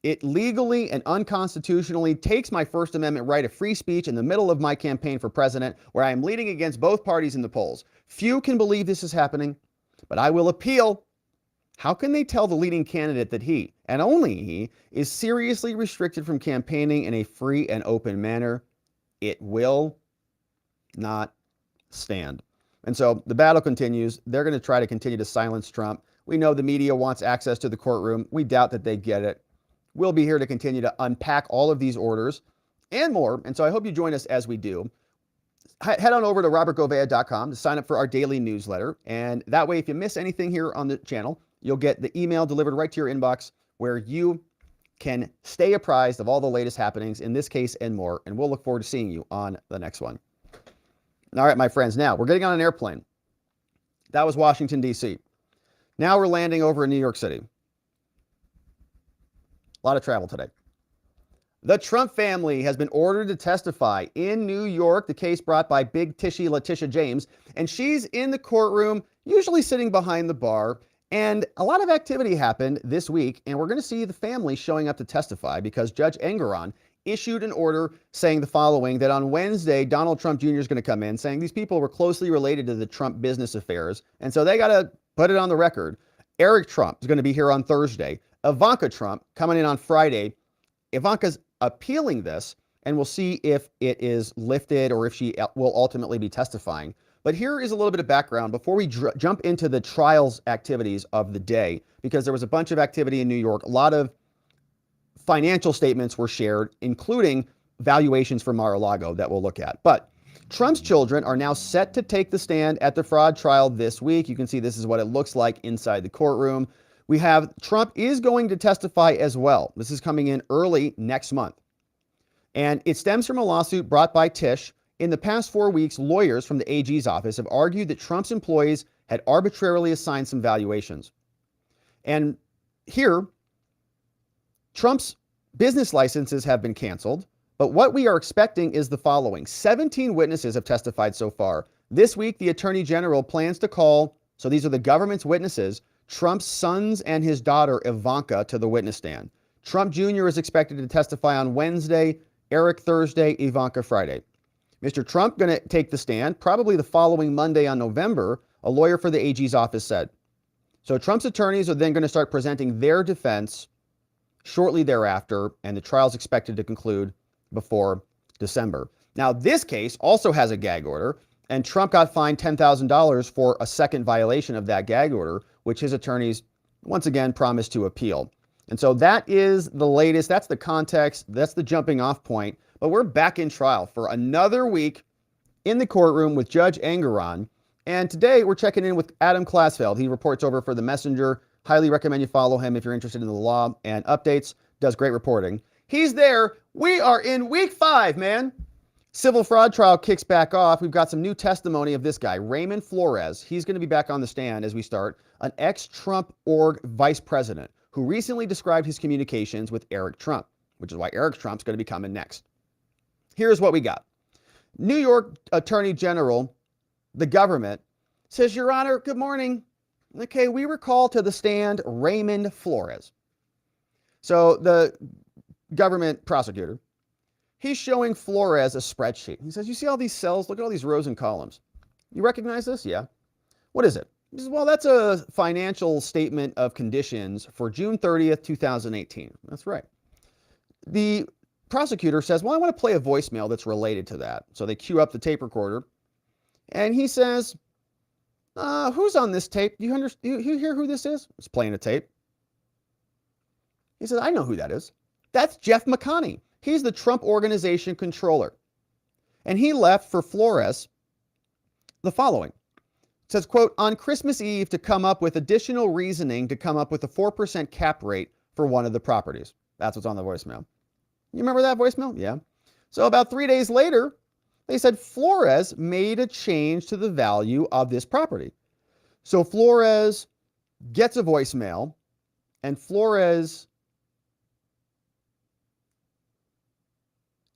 It legally and unconstitutionally takes my First Amendment right of free speech in the middle of my campaign for president, where I am leading against both parties in the polls. Few can believe this is happening, but I will appeal. How can they tell the leading candidate that he, and only he, is seriously restricted from campaigning in a free and open manner? It will not stand. And so the battle continues. They're going to try to continue to silence Trump. We know the media wants access to the courtroom. We doubt that they get it. We'll be here to continue to unpack all of these orders and more. And so I hope you join us as we do. Head on over to robertgovea.com to sign up for our daily newsletter. And that way, if you miss anything here on the channel, you'll get the email delivered right to your inbox where you can stay apprised of all the latest happenings in this case and more. And we'll look forward to seeing you on the next one. All right, my friends, now we're getting on an airplane. That was Washington, D.C. Now we're landing over in New York City. A lot of travel today. The Trump family has been ordered to testify in New York, the case brought by Big Tishy Leticia James, and she's in the courtroom, usually sitting behind the bar. And a lot of activity happened this week, and we're going to see the family showing up to testify because Judge Engoron issued an order saying the following, that on Wednesday, Donald Trump Jr. is going to come in saying these people were closely related to the Trump business affairs, and so they got to put it on the record. Eric Trump is going to be here on Thursday. Ivanka Trump coming in on Friday. Ivanka's appealing this, and we'll see if it is lifted or if she will ultimately be testifying. But here is a little bit of background before we jump into the trials activities of the day, because there was a bunch of activity in New York. A lot of financial statements were shared, including valuations for Mar-a-Lago that we'll look at. But Trump's children are now set to take the stand at the fraud trial this week. You can see this is what it looks like inside the courtroom. We have Trump is going to testify as well. This is coming in early next month. And it stems from a lawsuit brought by Tish. In the past 4 weeks, lawyers from the AG's office have argued that Trump's employees had arbitrarily assigned some valuations. And here, Trump's business licenses have been canceled. But what we are expecting is the following. 17 witnesses have testified so far. This week, the Attorney General plans to call, so these are the government's witnesses, Trump's sons and his daughter, Ivanka, to the witness stand. Trump Jr. is expected to testify on Wednesday, Eric Thursday, Ivanka Friday. Mr. Trump going to take the stand probably the following Monday on November, a lawyer for the AG's office said. So Trump's attorneys are then going to start presenting their defense shortly thereafter, and the trial is expected to conclude before December. Now, this case also has a gag order, and Trump got fined $10,000 for a second violation of that gag order, which his attorneys once again promised to appeal. And so that is the latest. That's the context. That's the jumping off point. But we're back in trial for another week in the courtroom with Judge Engoron. And today we're checking in with Adam Klasfeld. He reports over for The Messenger. Highly recommend you follow him if you're interested in the law and updates. Does great reporting. He's there. We are in week 5, man. Civil fraud trial kicks back off. We've got some new testimony of this guy, Raymond Flores. He's going to be back on the stand as we start. An ex-Trump org vice president who recently described his communications with Eric Trump, which is why Eric Trump's going to be coming next. Here's what we got. New York Attorney General, the government, says, Your Honor, good morning. Okay, we recall to the stand Raymond Flores. So the government prosecutor, he's showing Flores a spreadsheet. He says, you see all these cells? Look at all these rows and columns. You recognize this? Yeah. What is it? He says, well, that's a financial statement of conditions for June 30th, 2018. That's right. The prosecutor says, well, I want to play a voicemail that's related to that. So they cue up the tape recorder. And he says, who's on this tape? Do you hear who this is? It's playing a tape. He says, I know who that is. That's Jeff McConney. He's the Trump Organization controller. And he left for Flores the following. It says, quote, on Christmas Eve to come up with additional reasoning to come up with a 4% cap rate for one of the properties. That's what's on the voicemail. You remember that voicemail? Yeah. So about 3 days later, they said Flores made a change to the value of this property. So Flores gets a voicemail, and Flores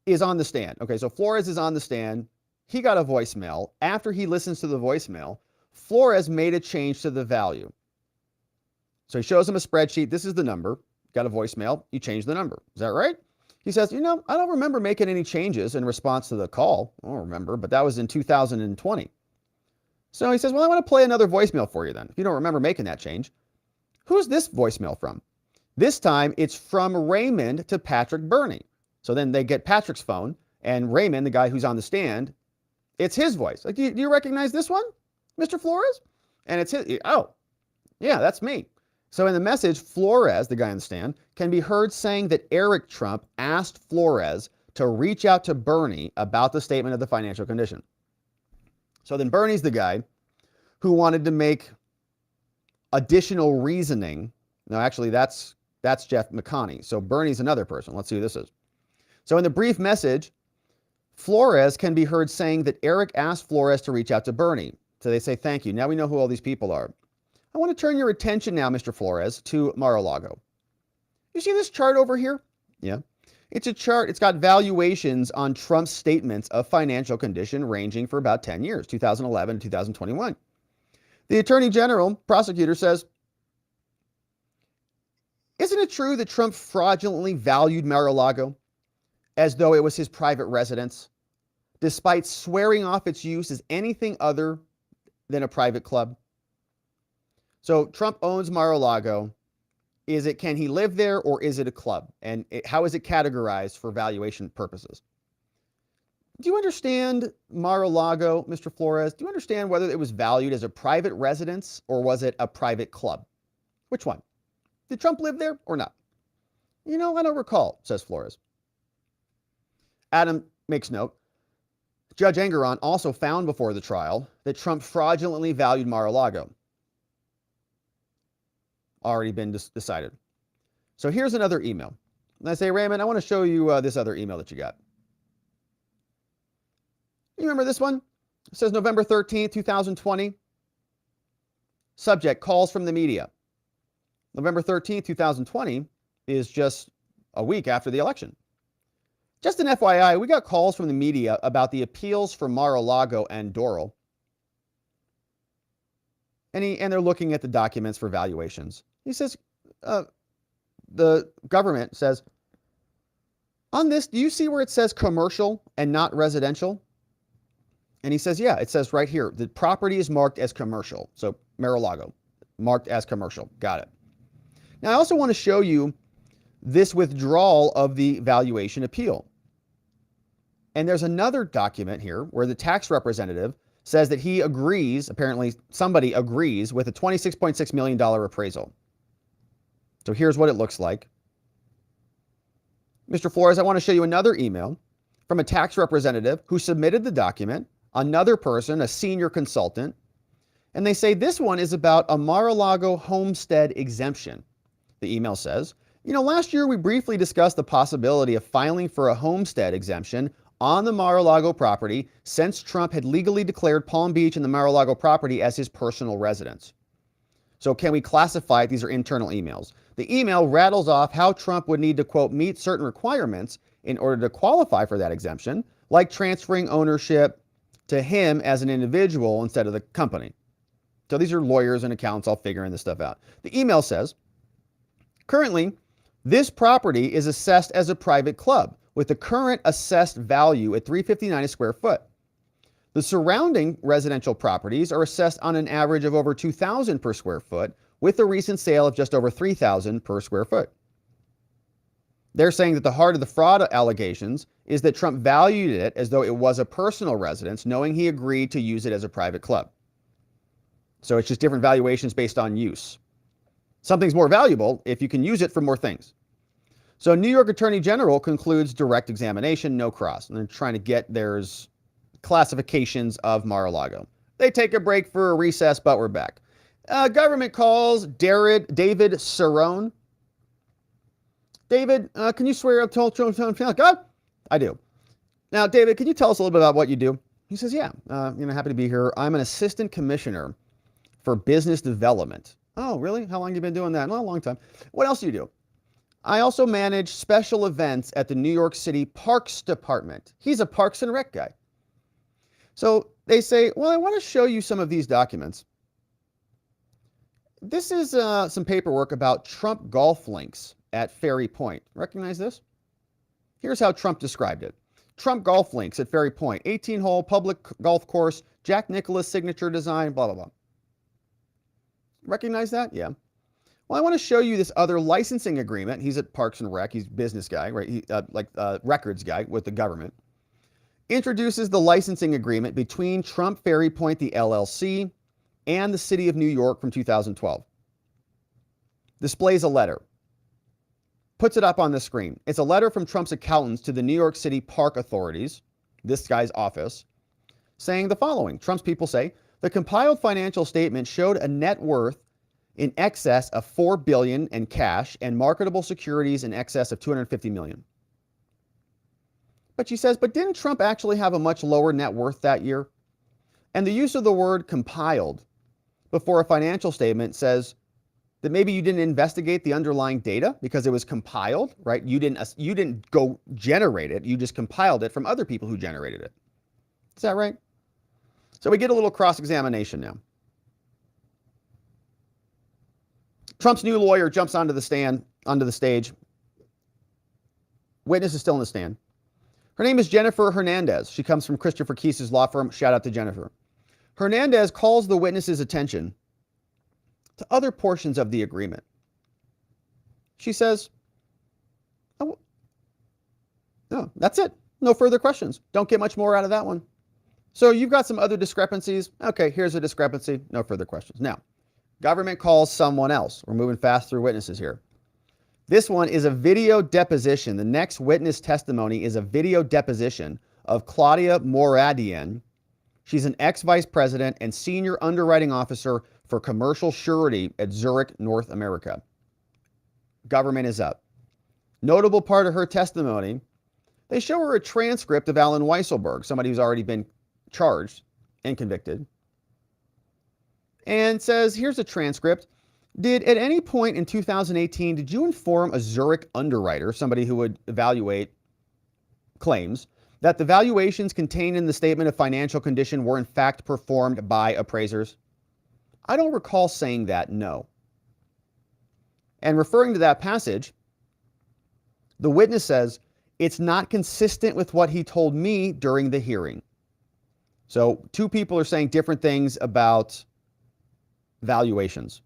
is on the stand. Okay, so Flores is on the stand. He got a voicemail. After he listens to the voicemail, Flores made a change to the value. So he shows him a spreadsheet. This is the number. Got a voicemail. You change the number. Is that right? He says, I don't remember making any changes in response to the call. I don't remember, but that was in 2020. So he says, well, I want to play another voicemail for you then. If you don't remember making that change. Who's this voicemail from? This time it's from Raymond to Patrick Burney. So then they get Patrick's phone And Raymond, the guy who's on the stand, it's his voice. Like, do you recognize this one, Mr. Flores? And it's his. Oh, yeah, that's me. So in the message, Flores, the guy on the stand, can be heard saying that Eric Trump asked Flores to reach out to Bernie about the statement of the financial condition. So then Bernie's the guy who wanted to make additional reasoning. No, actually, that's Jeff McConney. So Bernie's another person. Let's see who this is. So in the brief message, Flores can be heard saying that Eric asked Flores to reach out to Bernie. So they say, thank you. Now we know who all these people are. I want to turn your attention now, Mr. Flores, to Mar-a-Lago. You see this chart over here? Yeah. It's a chart. It's got valuations on Trump's statements of financial condition ranging for about 10 years, 2011 to 2021. The Attorney General, prosecutor, says, isn't it true that Trump fraudulently valued Mar-a-Lago as though it was his private residence, despite swearing off its use as anything other than a private club? So Trump owns Mar-a-Lago. Can he live there, or is it a club? And how is it categorized for valuation purposes? Do you understand Mar-a-Lago, Mr. Flores? Do you understand whether it was valued as a private residence or was it a private club? Which one? Did Trump live there or not? I don't recall, says Flores. Adam makes note. Judge Engeron also found before the trial that Trump fraudulently valued Mar-a-Lago. Already been decided. So here's another email. And I say, Raymond, I want to show you this other email that you got. You remember this one? It says November 13th, 2020. Subject, calls from the media. November 13th, 2020 is just a week after the election. Just an FYI, we got calls from the media about the appeals for Mar-a-Lago and Doral. And they're looking at the documents for valuations. He says, the government says, on this, do you see where it says commercial and not residential? And he says, yeah, it says right here, the property is marked as commercial. So Mar-a-Lago, marked as commercial. Got it. Now, I also want to show you this withdrawal of the valuation appeal. And there's another document here where the tax representative says that he agrees, apparently somebody agrees, with a $26.6 million appraisal. So here's what it looks like. Mr. Flores, I want to show you another email from a tax representative who submitted the document, another person, a senior consultant, and they say this one is about a Mar-a-Lago homestead exemption. The email says, last year we briefly discussed the possibility of filing for a homestead exemption on the Mar-a-Lago property since Trump had legally declared Palm Beach and the Mar-a-Lago property as his personal residence. So can we classify it? These are internal emails. The email rattles off how Trump would need to, quote, meet certain requirements in order to qualify for that exemption, like transferring ownership to him as an individual instead of the company. So these are lawyers and accountants all figuring this stuff out. The email says, currently, this property is assessed as a private club with the current assessed value at $359 a square foot. The surrounding residential properties are assessed on an average of over $2,000 per square foot, with a recent sale of just over $3,000 per square foot. They're saying that the heart of the fraud allegations is that Trump valued it as though it was a personal residence, knowing he agreed to use it as a private club. So it's just different valuations based on use. Something's more valuable if you can use it for more things. So New York Attorney General concludes direct examination, no cross. And they're trying to get there's classifications of Mar-a-Lago. They take a break for a recess, but we're back. Government calls David Cerrone. David, can you swear up to God? I do. Now, David, can you tell us a little bit about what you do? He says, yeah, happy to be here. I'm an assistant commissioner for business development. Oh, really? How long have you been doing that? Well, a long time. What else do you do? I also manage special events at the New York City Parks Department. He's a Parks and Rec guy. So they say, well, I want to show you some of these documents. This is some paperwork about Trump golf links at Ferry Point. Recognize this? Here's how Trump described it. Trump golf links at Ferry Point, 18-hole public golf course, Jack Nicklaus signature design, blah, blah, blah. Recognize that? Yeah. Well, I want to show you this other licensing agreement. He's at Parks and Rec. He's a business guy, right? Records guy with the government. introduces the licensing agreement between Trump Ferry Point, the LLC, and the City of New York from 2012. Displays a letter. Puts it up on the screen. It's a letter from Trump's accountants to the New York City Park authorities, this guy's office, saying the following. Trump's people say, the compiled financial statement showed a net worth in excess of $4 billion in cash and marketable securities in excess of $250 million. But she says, but didn't Trump actually have a much lower net worth that year? And the use of the word compiled before a financial statement says that maybe you didn't investigate the underlying data because it was compiled, right? You didn't go generate it. You just compiled it from other people who generated it. Is that right? So we get a little cross-examination now. Trump's new lawyer jumps onto the stage. Witness is still in the stand. Her name is Jennifer Hernandez. She comes from Christopher Keese's law firm. Shout out to Jennifer. Hernandez calls the witness's attention to other portions of the agreement. She says, oh, no, that's it. No further questions. Don't get much more out of that one. So you've got some other discrepancies. Okay, here's a discrepancy. No further questions. Now, government calls someone else. We're moving fast through witnesses here. This one is a video deposition. The next witness testimony is a video deposition of Claudia Moradian. She's an ex-vice president and senior underwriting officer for commercial surety at Zurich, North America. Government is up. Notable part of her testimony, they show her a transcript of Alan Weisselberg, somebody who's already been charged and convicted, and says, here's a transcript. Did at any point in 2018, did you inform a Zurich underwriter, somebody who would evaluate claims, that the valuations contained in the statement of financial condition were in fact performed by appraisers? I don't recall saying that, no. And referring to that passage, the witness says, it's not consistent with what he told me during the hearing. So two people are saying different things about valuations.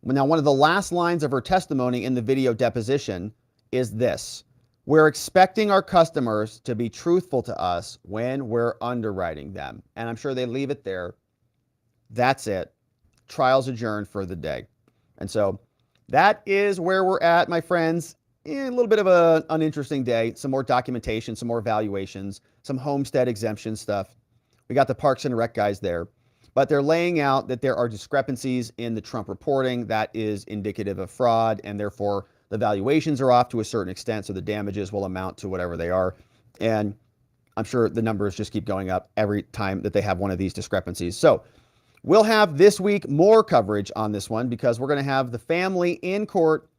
Now, one of the last lines of her testimony in the video deposition is this: we're expecting our customers to be truthful to us when we're underwriting them. And I'm sure they leave it there. That's it. Trial's adjourned for the day. And so that is where we're at, my friends. A little bit of an uninteresting day. Some more documentation, some more valuations, some homestead exemption stuff. We got the Parks and Rec guys there. But they're laying out that there are discrepancies in the Trump reporting that is indicative of fraud, and therefore the valuations are off to a certain extent, so the damages will amount to whatever they are. And I'm sure the numbers just keep going up every time that they have one of these discrepancies. So we'll have this week more coverage on this one because we're going to have the family in court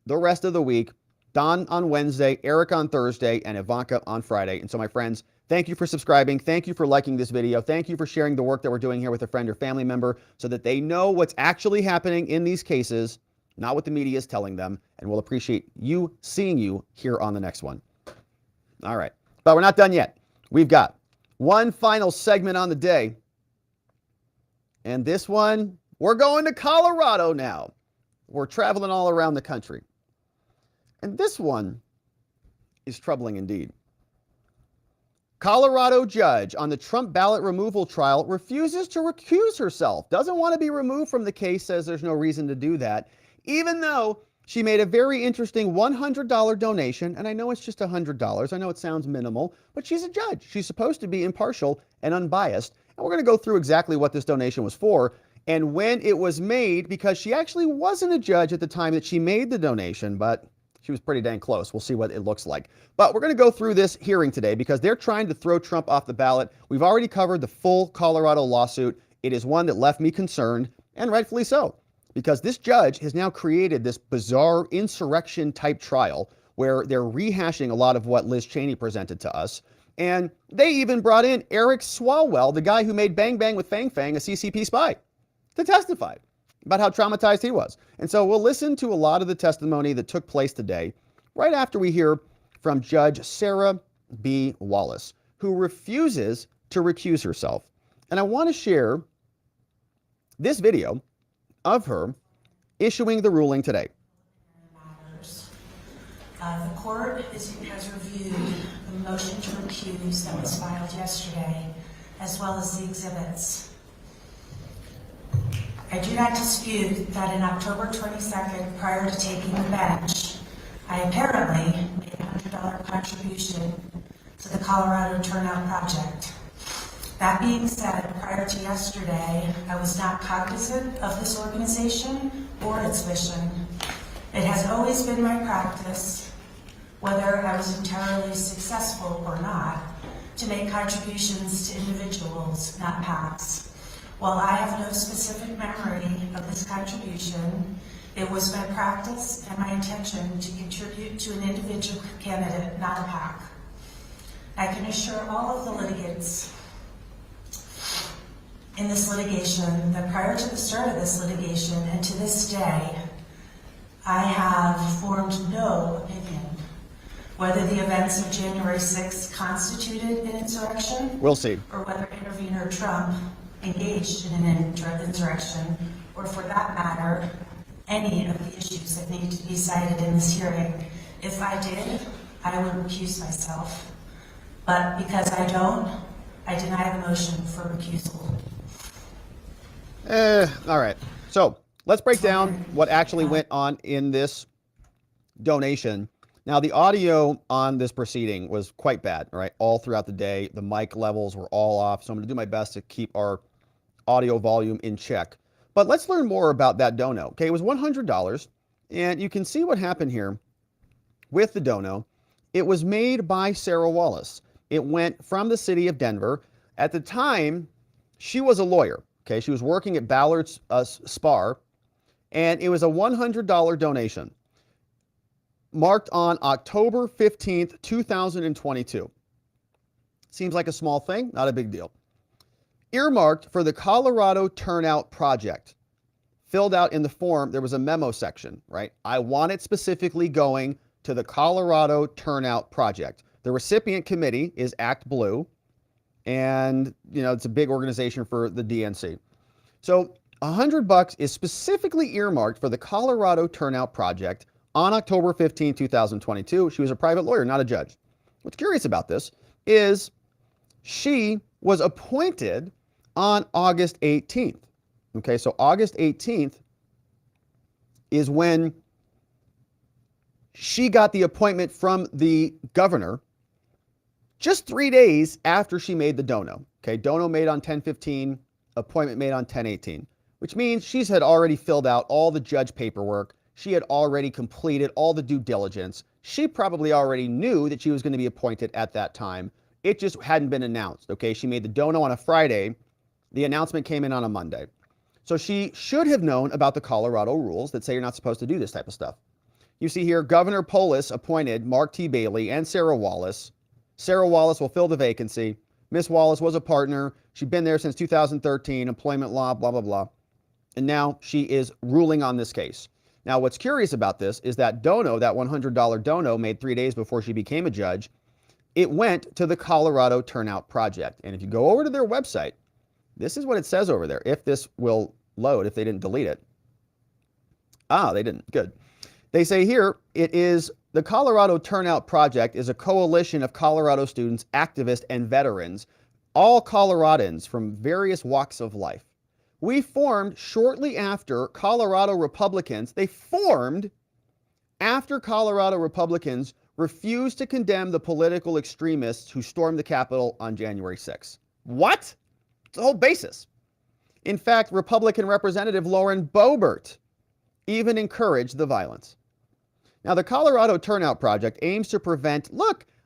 the rest of the week. Don on Wednesday, Eric on Thursday, and Ivanka on Friday. And so, my friends, thank you for subscribing. Thank you for liking this video. Thank you for sharing the work that we're doing here with a friend or family member so that they know what's actually happening in these cases, not what the media is telling them. And we'll appreciate you seeing you here on the next one. All right. But we're not done yet. We've got one final segment on the day. And this one, we're going to Colorado now. We're traveling all around the country. And this one is troubling indeed. Colorado judge on the Trump ballot removal trial refuses to recuse herself, doesn't want to be removed from the case, says there's no reason to do that, even though she made a very interesting $100 donation. And I know it's just $100. I know it sounds minimal, but she's a judge. She's supposed to be impartial and unbiased. And we're going to go through exactly what this donation was for and when it was made, because she actually wasn't a judge at the time that she made the donation, but she was pretty dang close. We'll see what it looks like. But we're going to go through this hearing today because they're trying to throw Trump off the ballot. We've already covered the full Colorado lawsuit. It is one that left me concerned, and rightfully so, because this judge has now created this bizarre insurrection type trial where they're rehashing a lot of what Liz Cheney presented to us. And they even brought in Eric Swalwell, the guy who made Bang Bang with Fang Fang, a CCP spy, to testify about how traumatized he was. And so we'll listen to a lot of the testimony that took place today, right after we hear from Judge Sarah B. Wallace, who refuses to recuse herself. And I want to share this video of her issuing the ruling today. The court has reviewed the motion to recuse that was filed yesterday, as well as the exhibits. I do not dispute that in October 22nd, prior to taking the bench, I apparently made a $100 contribution to the Colorado Turnout project. That being said, prior to yesterday, I was not cognizant of this organization or its mission. It has always been my practice, whether I was entirely successful or not, to make contributions to individuals, not PACs. While I have no specific memory of this contribution, it was my practice and my intention to contribute to an individual candidate, not a PAC. I can assure all of the litigants in this litigation that prior to the start of this litigation and to this day, I have formed no opinion whether the events of January 6th constituted an insurrection. We'll see. Or whether intervener Trump engaged in an insurrection, or for that matter, any of the issues that need to be cited in this hearing. If I did, I would recuse myself. But because I don't, I deny the motion for recusal. All right. So let's break down what actually went on in this donation. Now, the audio on this proceeding was quite bad, right? All throughout the day, the mic levels were all off. So I'm going to do my best to keep our audio volume in check. But let's learn more about that dono. Okay, it was $100, and you can see what happened here with the dono. It was made by Sarah Wallace. It went from the city of Denver. At the time, she was a lawyer. Okay, she was working at Ballard's Spar, and it was a $100 donation marked on October 15th, 2022. Seems like a small thing, not a big deal. Earmarked for the Colorado Turnout Project. Filled out in the form, there was a memo section, right? I want it specifically going to the Colorado Turnout Project. The recipient committee is Act Blue, and it's a big organization for the DNC. So $100 is specifically earmarked for the Colorado Turnout Project on October 15, 2022. She was a private lawyer, not a judge. What's curious about this is she was appointed on August 18th. Okay, so August 18th is when she got the appointment from the governor just 3 days after she made the dono. Okay, dono made on 10/15, appointment made on 10/18, which means she's had already filled out all the judge paperwork. She had already completed all the due diligence. She probably already knew that she was going to be appointed at that time. It just hadn't been announced. Okay, she made the dono on a Friday. The announcement came in on a Monday. So she should have known about the Colorado rules that say you're not supposed to do this type of stuff. You see here, Governor Polis appointed Mark T. Bailey and Sarah Wallace. Sarah Wallace will fill the vacancy. Miss Wallace was a partner. She'd been there since 2013, employment law, blah, blah, blah. And now she is ruling on this case. Now, what's curious about this is that dono, that $100 dono made 3 days before she became a judge, it went to the Colorado Turnout Project. And if you go over to their website, this is what it says over there, if this will load, if they didn't delete it. They didn't. Good. They say here, it is the Colorado Turnout Project is a coalition of Colorado students, activists, and veterans, all Coloradans from various walks of life. We formed shortly after Colorado Republicans, after Colorado Republicans refused to condemn the political extremists who stormed the Capitol on January 6th. What? It's the whole basis. In fact, Republican Representative Lauren Boebert even encouraged the violence. Now, the Colorado Turnout Project aims to prevent,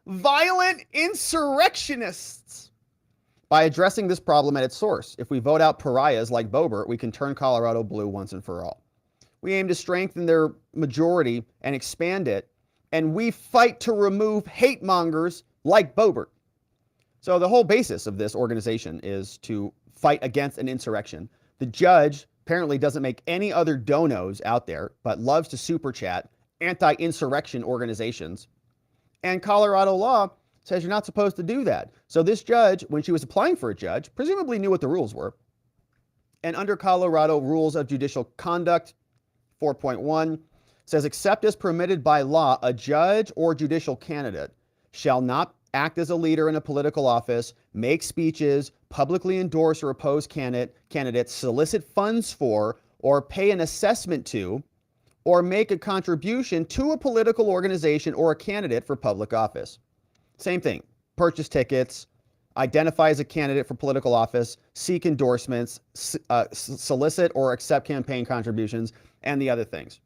violent insurrectionists by addressing this problem at its source. If we vote out pariahs like Boebert, we can turn Colorado blue once and for all. We aim to strengthen their majority and expand it, and we fight to remove hate mongers like Boebert. So the whole basis of this organization is to fight against an insurrection. The judge apparently doesn't make any other donos out there, but loves to super chat anti-insurrection organizations. And Colorado law says you're not supposed to do that. So this judge, when she was applying for a judge, presumably knew what the rules were. And under Colorado Rules of Judicial Conduct 4.1 says, except as permitted by law, a judge or judicial candidate shall not act as a leader in a political office, make speeches, publicly endorse or oppose candidates, solicit funds for, or pay an assessment to, or make a contribution to a political organization or a candidate for public office. Same thing. Purchase tickets, identify as a candidate for political office, seek endorsements, solicit or accept campaign contributions, and the other things.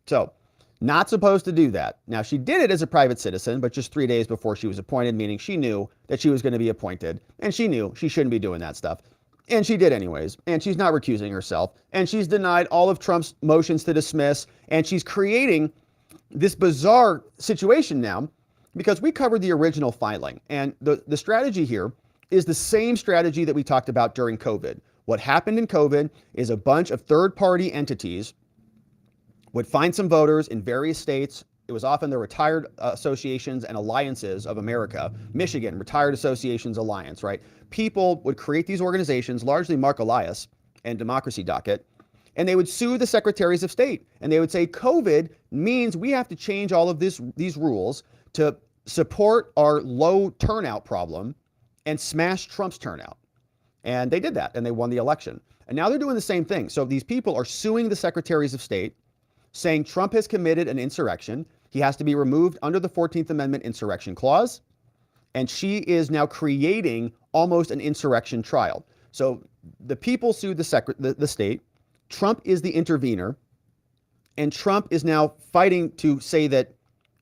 So, not supposed to do that. Now, she did it as a private citizen, but just 3 days before she was appointed, meaning she knew that she was going to be appointed, and she knew she shouldn't be doing that stuff. And she did anyways, and she's not recusing herself, and she's denied all of Trump's motions to dismiss, and she's creating this bizarre situation now because we covered the original filing, and the strategy here is the same strategy that we talked about during COVID. What happened in COVID is a bunch of third-party entities would find some voters in various states. It was often the Retired Associations and Alliances of America. Michigan, Retired Associations Alliance, right? People would create these organizations, largely Mark Elias and Democracy Docket, and they would sue the secretaries of state. And they would say, COVID means we have to change all of these rules to support our low turnout problem and smash Trump's turnout. And they did that, and they won the election. And now they're doing the same thing. So these people are suing the secretaries of state, saying Trump has committed an insurrection. He has to be removed under the 14th Amendment insurrection clause. And she is now creating almost an insurrection trial. So the people sued the state. Trump is the intervener. And Trump is now fighting to say that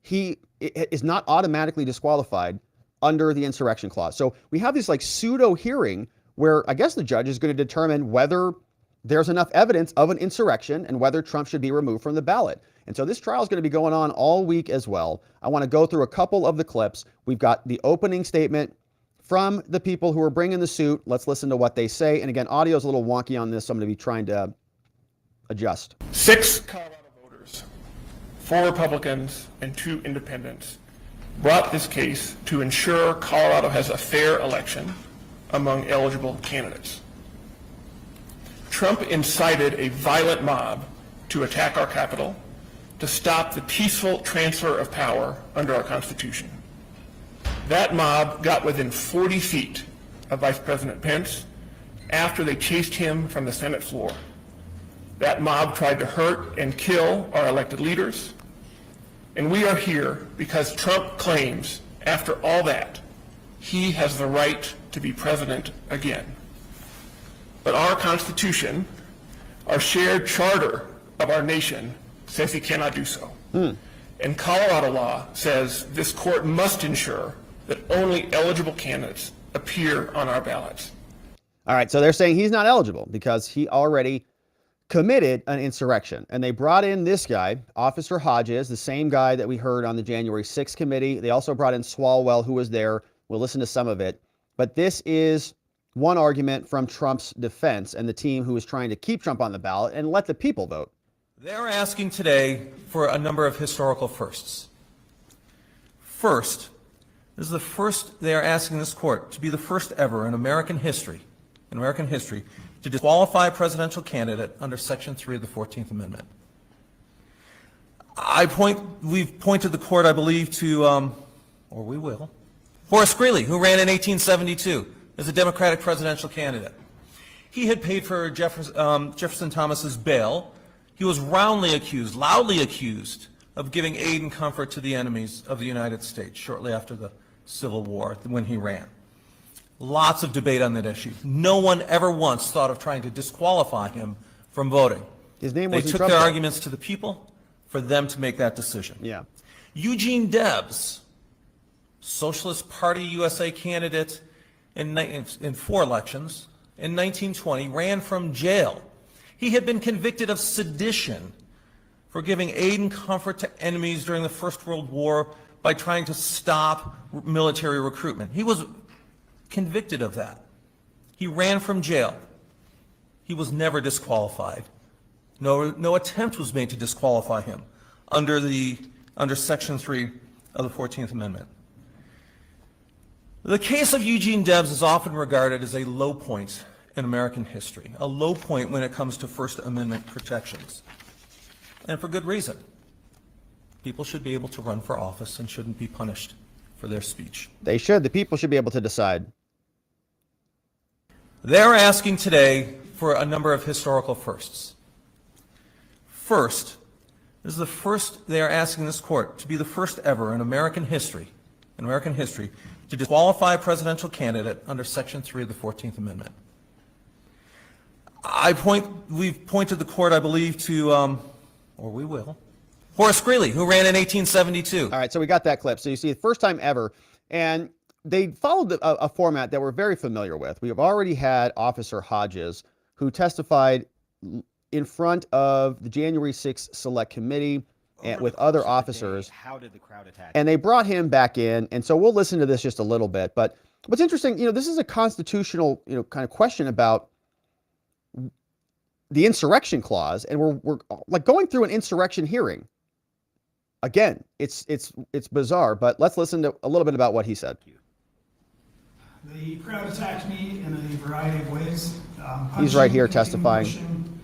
he is not automatically disqualified under the insurrection clause. So we have this like pseudo hearing where I guess the judge is going to determine whether there's enough evidence of an insurrection and whether Trump should be removed from the ballot. And so this trial is going to be going on all week as well. I want to go through a couple of the clips. We've got the opening statement from the people who are bringing the suit. Let's listen to what they say. And again, audio is a little wonky on this, so I'm going to be trying to adjust. 6 Colorado voters, 4 Republicans and 2 independents, brought this case to ensure Colorado has a fair election among eligible candidates. Trump incited a violent mob to attack our Capitol to stop the peaceful transfer of power under our Constitution. That mob got within 40 feet of Vice President Pence after they chased him from the Senate floor. That mob tried to hurt and kill our elected leaders. And we are here because Trump claims, after all that, he has the right to be president again. But our Constitution, our shared charter of our nation, says he cannot do so. And Colorado law says this court must ensure that only eligible candidates appear on our ballots. All right, so they're saying he's not eligible because he already committed an insurrection. And they brought in this guy, Officer Hodges, the same guy that we heard on the January 6th committee. They also brought in Swalwell, who was there. We'll listen to some of it. But this is one argument from Trump's defense and the team who is trying to keep Trump on the ballot and let the people vote. They're asking today for a number of historical firsts. First, this is the first they are asking this court to be the first ever in American history, to disqualify a presidential candidate under Section 3 of the 14th Amendment. We've pointed the court, I believe, to, or we will, Horace Greeley, who ran in 1872 as a Democratic presidential candidate. He had paid for Jefferson Thomas's bail. He was loudly accused of giving aid and comfort to the enemies of the United States shortly after the Civil War when he ran. Lots of debate on that issue. No one ever once thought of trying to disqualify him from voting. His name They wasn't took Trump, their though. arguments to the people for them to make that decision. Yeah. Eugene Debs, Socialist Party USA candidate in 4 elections in 1920, ran from jail. He had been convicted of sedition for giving aid and comfort to enemies during the First World War by trying to stop military recruitment. He was convicted of that. He ran from jail. He was never disqualified. No attempt was made to disqualify him under Section 3 of the 14th Amendment. The case of Eugene Debs is often regarded as a low point in American history, a low point when it comes to First Amendment protections, and for good reason. People should be able to run for office and shouldn't be punished for their speech. They should. The people should be able to decide. They're asking today for a number of historical firsts. First, this is the first they are asking this court to be the first ever in American history, to disqualify a presidential candidate under Section 3 of the 14th Amendment. We've pointed the court, I believe, to, or we will, Horace Greeley, who ran in 1872. All right, so we got that clip. So you see, the first time ever, and they followed a format that we're very familiar with. We have already had Officer Hodges, who testified in front of the January 6th Select Committee and with other officers. How did the crowd attack? And they brought him back in, and so we'll listen to this just a little bit. But what's interesting, this is a constitutional, kind of question about the insurrection clause, and we're like going through an insurrection hearing. Again, it's bizarre, but let's listen to a little bit about what he said. The crowd attacked me in a variety of ways. He's right here punching, testifying. pushing.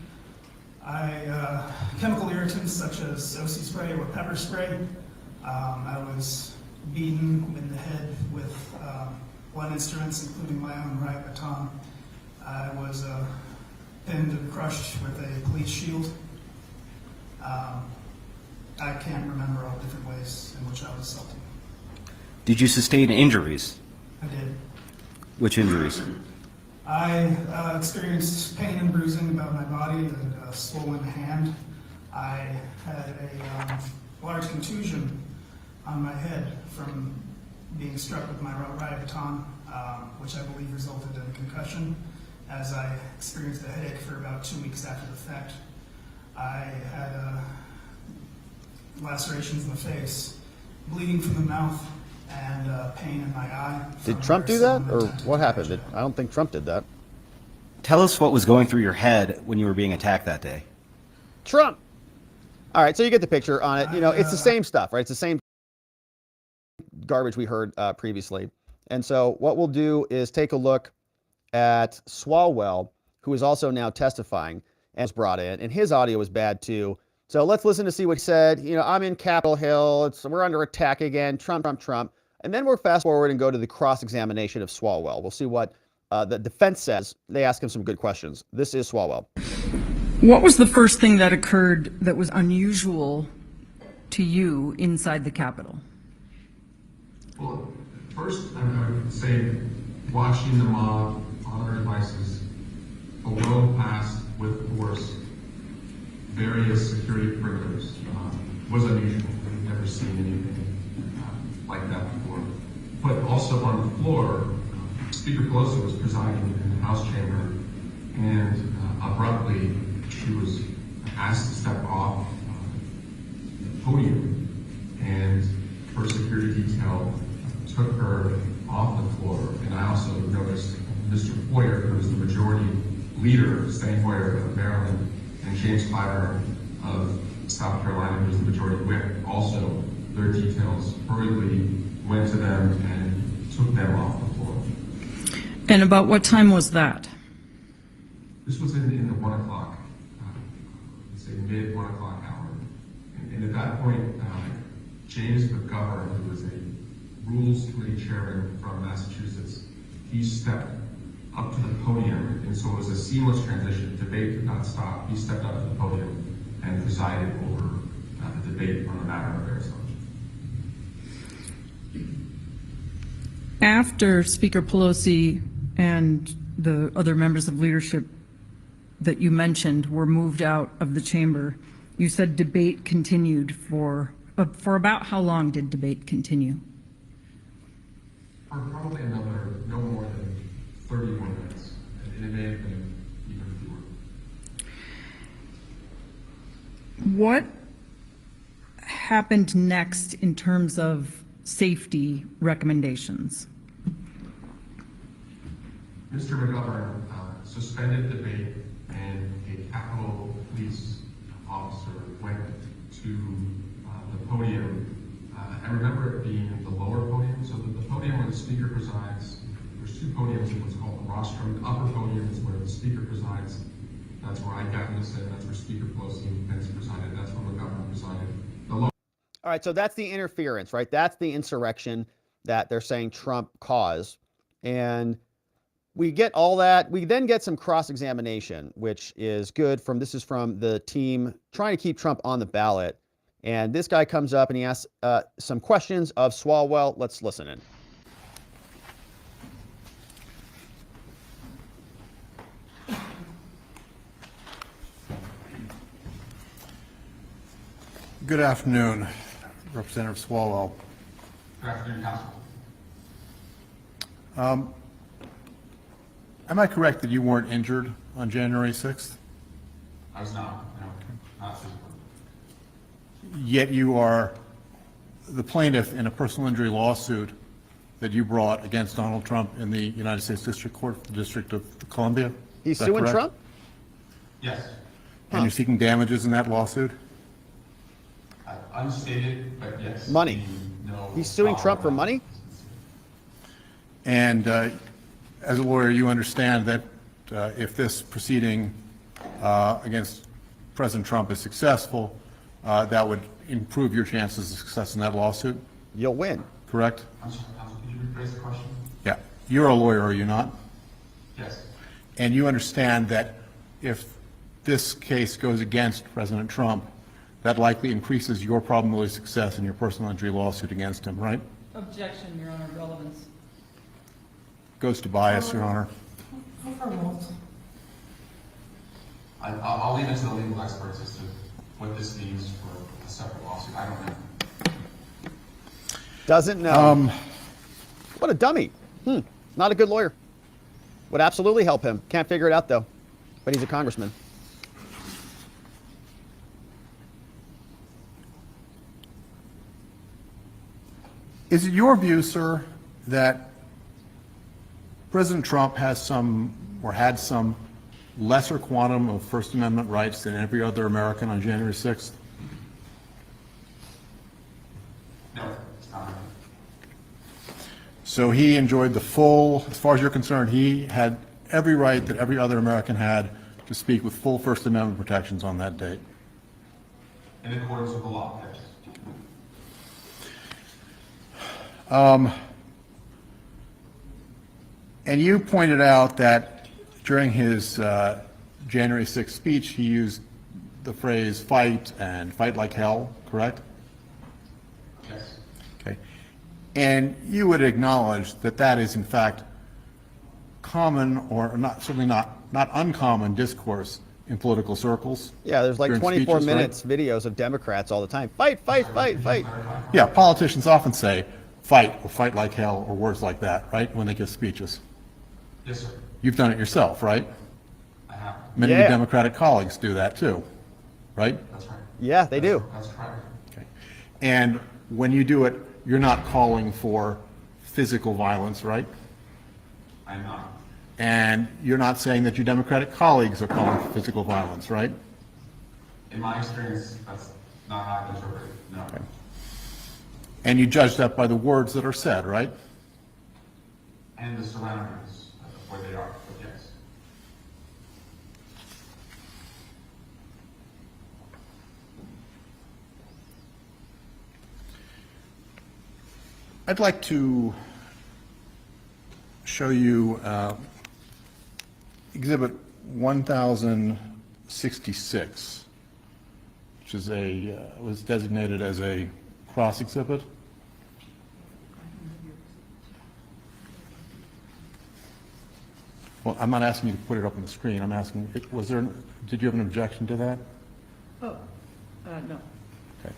Chemical irritants such as OC spray or pepper spray. I was beaten in the head with blunt instruments, including my own right baton. I was pinned and crushed with a police shield. I can't remember all the different ways in which I was assaulted. Did you sustain injuries? I did. Which injuries? I experienced pain and bruising about my body and a swollen hand. I had a large contusion on my head from being struck with my right baton, which I believe resulted in a concussion, as I experienced a headache for about 2 weeks after the fact. I had lacerations in the face, bleeding from the mouth, and pain in my eye. Did Trump do that, or what happened? I don't think Trump did that. Tell us what was going through your head when you were being attacked that day. Trump. All right, so you get the picture on it. It's the same stuff, right? It's the same garbage we heard previously. And so what we'll do is take a look at Swalwell, who is also now testifying and was brought in, and his audio was bad too. So let's listen to see what he said. I'm in Capitol Hill. We're under attack again. Trump. And then we'll fast forward and go to the cross-examination of Swalwell. We'll see what the defense says. They ask him some good questions. This is Swalwell. What was the first thing that occurred that was unusual to you inside the Capitol? Well, first, I would say watching the mob on our devices below pass with, of course, various security perimeters was unusual. We've never seen anything like that before. But also on the floor, Speaker Pelosi was presiding in the House chamber, and abruptly she was asked to step off the podium, and her security detail took her off the floor. And I also noticed Mr. Hoyer, who was the majority leader, Steny Hoyer of Maryland, and James Clyburn of South Carolina, who was the majority whip, also their details hurriedly went to them and took them off the floor. And about what time was that? This was in the 1 o'clock, say mid 1 o'clock hour. And at that point, James McGovern, who was a Rules Committee chairman from Massachusetts, he stepped up to the podium, and so it was a seamless transition. Debate did not stop. He stepped up to the podium and presided over the debate on the matter of Arizona. After Speaker Pelosi and the other members of leadership that you mentioned were moved out of the chamber, you said debate continued for about how long did debate continue? For probably another, no more than 30 more minutes, and it may have been even fewer. What happened next in terms of safety recommendations? Mr. McGovern suspended debate, and a Capitol Police officer went to the podium. I remember it being the lower podium, so that the podium where the speaker presides, there's two podiums in what's called the rostrum. The upper podium is where the speaker presides. That's where I got to sit. That's where Speaker Pelosi has presided. That's where McGovern presided. The lower All right, so that's the interference, right? That's the insurrection. that they're saying Trump caused. And we get all that. We then get some cross-examination, which is good. This is from the team trying to keep Trump on the ballot. And this guy comes up and he asks some questions of Swalwell. Let's listen in. Good afternoon, Representative Swalwell. Good afternoon, Council. Am I correct that you weren't injured on January 6th? I was not, no, not physically. Yet you are the plaintiff in a personal injury lawsuit that you brought against Donald Trump in the United States District Court, the District of Columbia? He's Is that suing correct? Trump? Yes, And you're seeking damages in that lawsuit? unstated, but yes. Money. No He's suing Trump for money? And as a lawyer, you understand that if this proceeding against President Trump is successful, that would improve your chances of success in that lawsuit, You'll win. correct? I'm sorry, Council, could you rephrase the question? Yeah. You're a lawyer, are you not? Yes, And you understand that if this case goes against President Trump, that likely increases your probability of success in your personal injury lawsuit against him, right? Objection, Your Honor, relevance. Goes to bias, Your Honor. Overruled. I'll leave it to the legal experts as to what this means for a separate lawsuit. I don't know. Doesn't know. What a dummy. Not a good lawyer. Would absolutely help him. Can't figure it out, though. But he's a congressman. Is it your view, sir, that President Trump has some, or had some, lesser quantum of First Amendment rights than every other American on January 6th? No, it's not. So he enjoyed the full, as far as you're concerned, he had every right that every other American had to speak with full First Amendment protections on that date? In accordance with the law, yes. And you pointed out that during his January 6th speech, he used the phrase fight and fight like hell, correct? Yes. Okay. And you would acknowledge that that is in fact common, or not, certainly not uncommon discourse in political circles. Yeah, there's like during 24 speeches, right? minutes videos of Democrats all the time. Fight, fight, fight, fight. Yeah, politicians often say fight or fight like hell or words like that, right, when they give speeches. Yes, sir. You've done it yourself, right? I have. Many of your Yeah. Democratic colleagues do that too, right? That's right. Yeah, they do. That's correct. Okay. And when you do it, you're not calling for physical violence, right? I'm not. And you're not saying that your Democratic colleagues are calling for physical violence, right? In my experience, that's not how I interpret it, no. Okay. And you judge that by the words that are said, right? And the surroundings of where they are, but yes. I'd like to show you Exhibit 1066, which is was designated as a cross exhibit. Well, I'm not asking you to put it up on the screen. I'm asking, did you have an objection to that? No. Okay.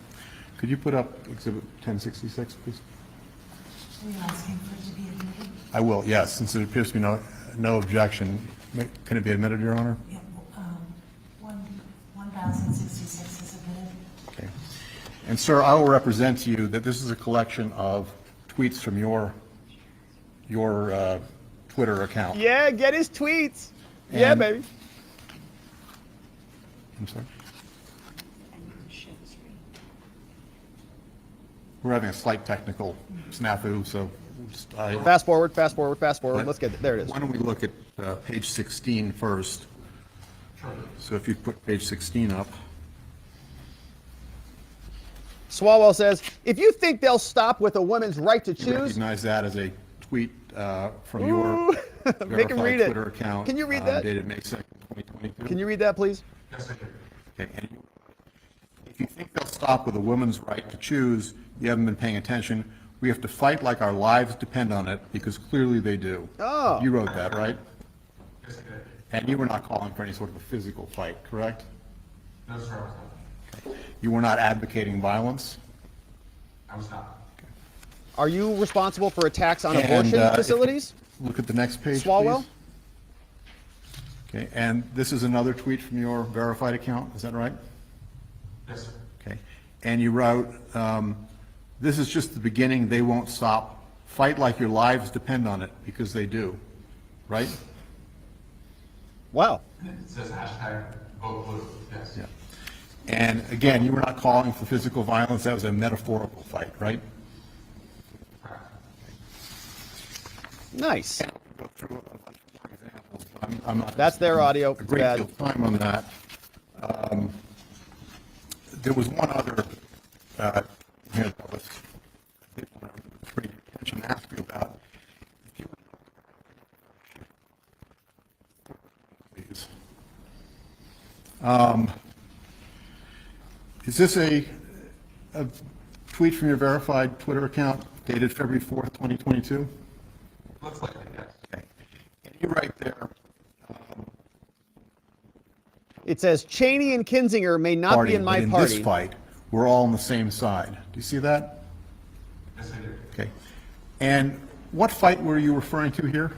Could you put up Exhibit 1066, please? Are you asking for it to be admitted? I will, yes, since there appears to be no objection. Can it be admitted, Your Honor? Yeah, 1066 is admitted. Okay. And sir, I will represent to you that this is a collection of tweets from your Twitter account. Yeah, get his tweets. Yeah, And- baby. I'm sorry? We're having a slight technical snafu, so Fast forward, fast forward, fast forward. Let's get it. There it is. Why don't we look at page 16 first? So if you put page 16 up. Swalwell says, if you think they'll stop with a woman's right to You choose, recognize that as a tweet from your make him read verified it. Twitter account. Can you read that? Dated May 2nd, 2022. Can you read that, please? Yes, I do. Okay, and if you think they'll stop with a woman's right to choose, you haven't been paying attention. We have to fight like our lives depend on it, because clearly they do. Oh. You wrote that, right? Yes, I did. And you were not calling for any sort of a physical fight, correct? No, sir, I was not. You were not advocating violence? I was not. Are you responsible for attacks on And, abortion if you facilities? Look at the next page, Swalwell? please. Okay, and this is another tweet from your verified account, is that right? Yes, sir. Okay, and you wrote, this is just the beginning, they won't stop. Fight like your lives depend on it, because they do, right? Wow. It says hashtag vote blue, yes. Yeah. And again, you were not calling for physical violence, that was a metaphorical fight, right? Correct. Nice. Go through a bunch more examples, but I'm not. That's their audio. A great Bad. deal of time on that. There was one other, here that was, I did want to bring your attention and ask you about. If you would- Please. Is this a tweet from your verified Twitter account dated February 4th, 2022? Looks like it, yes. Okay. And you write there, It says Cheney and Kinzinger may not party, be in my but in party. this fight, we're all on the same side. Do you see that? Yes, I do. Okay. And what fight were you referring to here?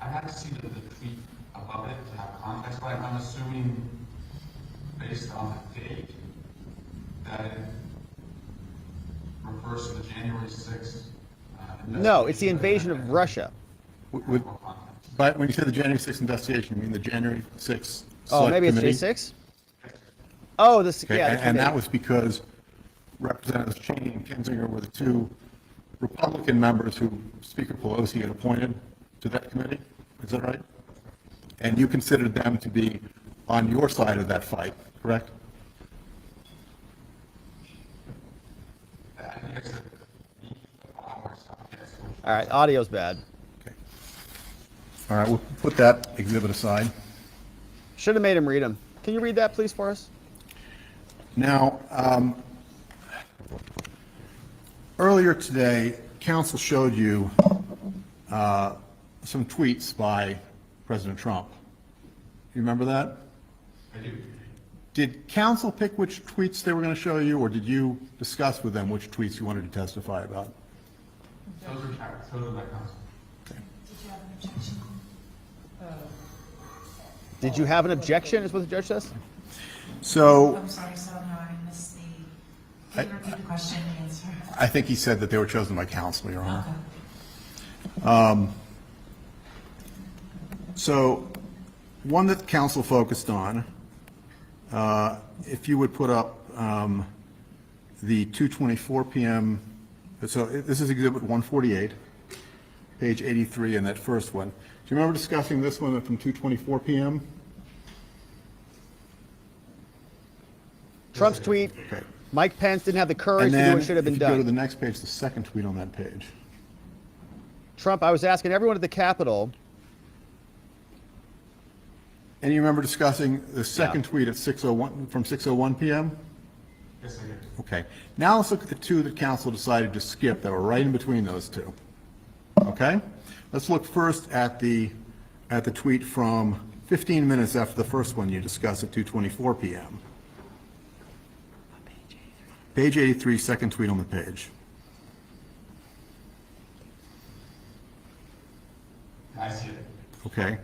I had to see the tweet above it to have context, but I'm assuming, based on the date, that it refers to the January 6th. No, it's the invasion of Russia. With, but when you say the January 6th investigation, you mean the January 6th Oh, Select maybe it's Committee? J6? Oh, this, Okay, yeah. and that was because Representatives Cheney and Kinzinger were the two Republican members who Speaker Pelosi had appointed to that committee. Is that right? And you considered them to be on your side of that fight, correct? All right, audio's bad. Okay. All right, we'll put that exhibit aside. Should have made him read them. Can you read that, please, for us? Now, earlier today, counsel showed you some tweets by President Trump. You remember that? I do. Did counsel pick which tweets they were going to show you, or did you discuss with them which tweets you wanted to testify about? Those are my counsel. Did you have an objection, is what the judge says? So I'm sorry, so no, I missed the, can you repeat the question and answer? I think he said that they were chosen by counsel, Your Honor. Okay. So one that counsel focused on, if you would put up the 2:24 p.m., so this is exhibit 148, page 83 in that first one. Do you remember discussing this one from 2:24 p.m.? Trump's tweet, Okay. Mike Pence didn't have the courage And to do then what should have been if you go to the done. next page, the second tweet on that page. Trump, I was asking everyone at the Capitol, And you remember discussing the second Yeah. tweet at 6:01, from 6:01 p.m.? Yes, I do. Okay. Now let's look at the two that council decided to skip that were right in between those two. Okay? Let's look first at the tweet from 15 minutes after the first one you discussed at 2:24 p.m. Page 83, second tweet on the page. I see it. Okay?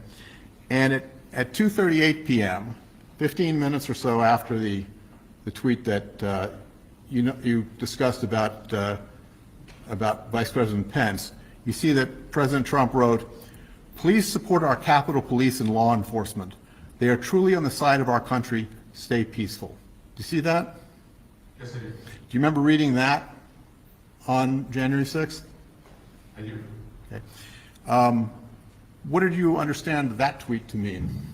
And at 2:38 p.m., 15 minutes or so after the tweet that you discussed about Vice President Pence, you see that President Trump wrote, "Please support our Capitol Police and law enforcement. They are truly on the side of our country. Stay peaceful." Do you see that? Yes, I do. Do you remember reading that on January 6th? I do. Okay. What did you understand that tweet to mean?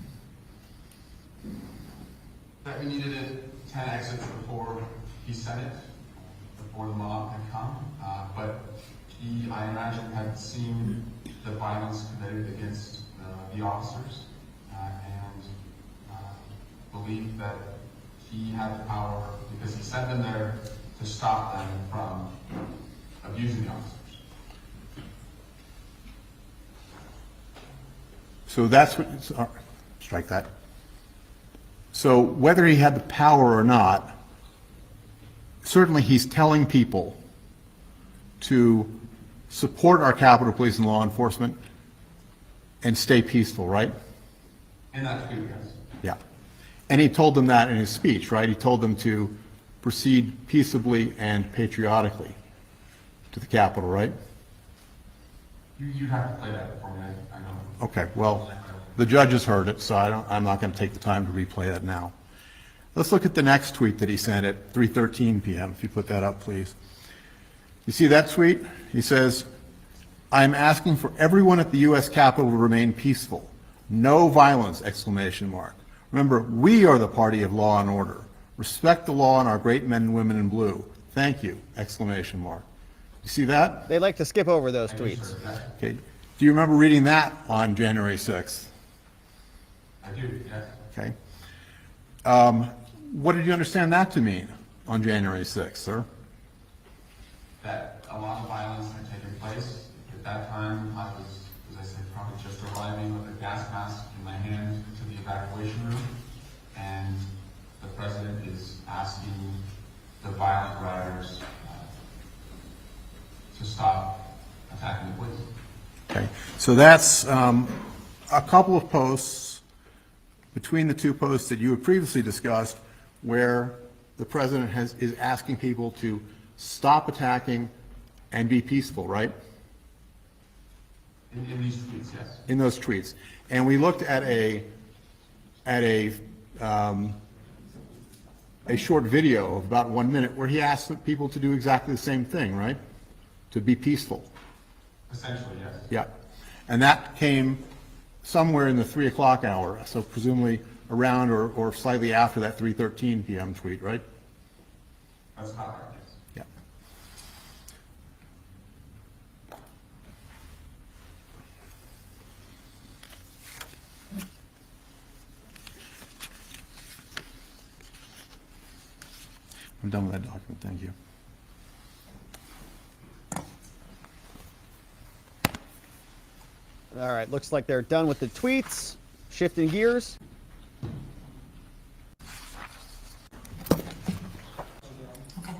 That we needed 10 exits before he said it before the mob had come, but he, I imagine, had seen the violence committed against the officers and believed that he had the power, because he sent them there to stop them from abusing the officers. So that's what, strike that. So whether he had the power or not, certainly he's telling people to support our Capitol Police and law enforcement and stay peaceful, right? In that tweet, yes. Yeah. And he told them that in his speech, right? He told them to proceed peaceably and patriotically to the Capitol, right? You'd have to play that for me. I don't. Okay, well, the judges heard it, so I'm not going to take the time to replay that now. Let's look at the next tweet that he sent at 3:13 p.m. If you put that up, please. You see that tweet? He says, "I'm asking for everyone at the U.S. Capitol to remain peaceful. No violence!" Exclamation mark. Remember, we are the party of law and order. Respect the law and our great men and women in blue. Thank you! Exclamation mark. You see that? They like to skip over those tweets. Okay. Do you remember reading that on January 6th? I do, yes. Okay. What did you understand that to mean on January 6th, sir? That a lot of violence had taken place. At that time, I was, as I said, probably just arriving with a gas mask in my hand to the evacuation room, and the president is asking the violent rioters to stop attacking the police. Okay. So that's a couple of posts between the two posts that you had previously discussed where the president is asking people to stop attacking and be peaceful, right? In these tweets, yes. In those tweets. And we looked at a short video of about 1 minute where he asked people to do exactly the same thing, right? To be peaceful. Essentially, yes. Yeah. And that came somewhere in the 3 o'clock hour, so presumably around or slightly after that 3:13 p.m. tweet, right? That's not right, yes. Yeah. I'm done with that document, thank you. All right, looks like they're done with the tweets. Shifting gears. Okay,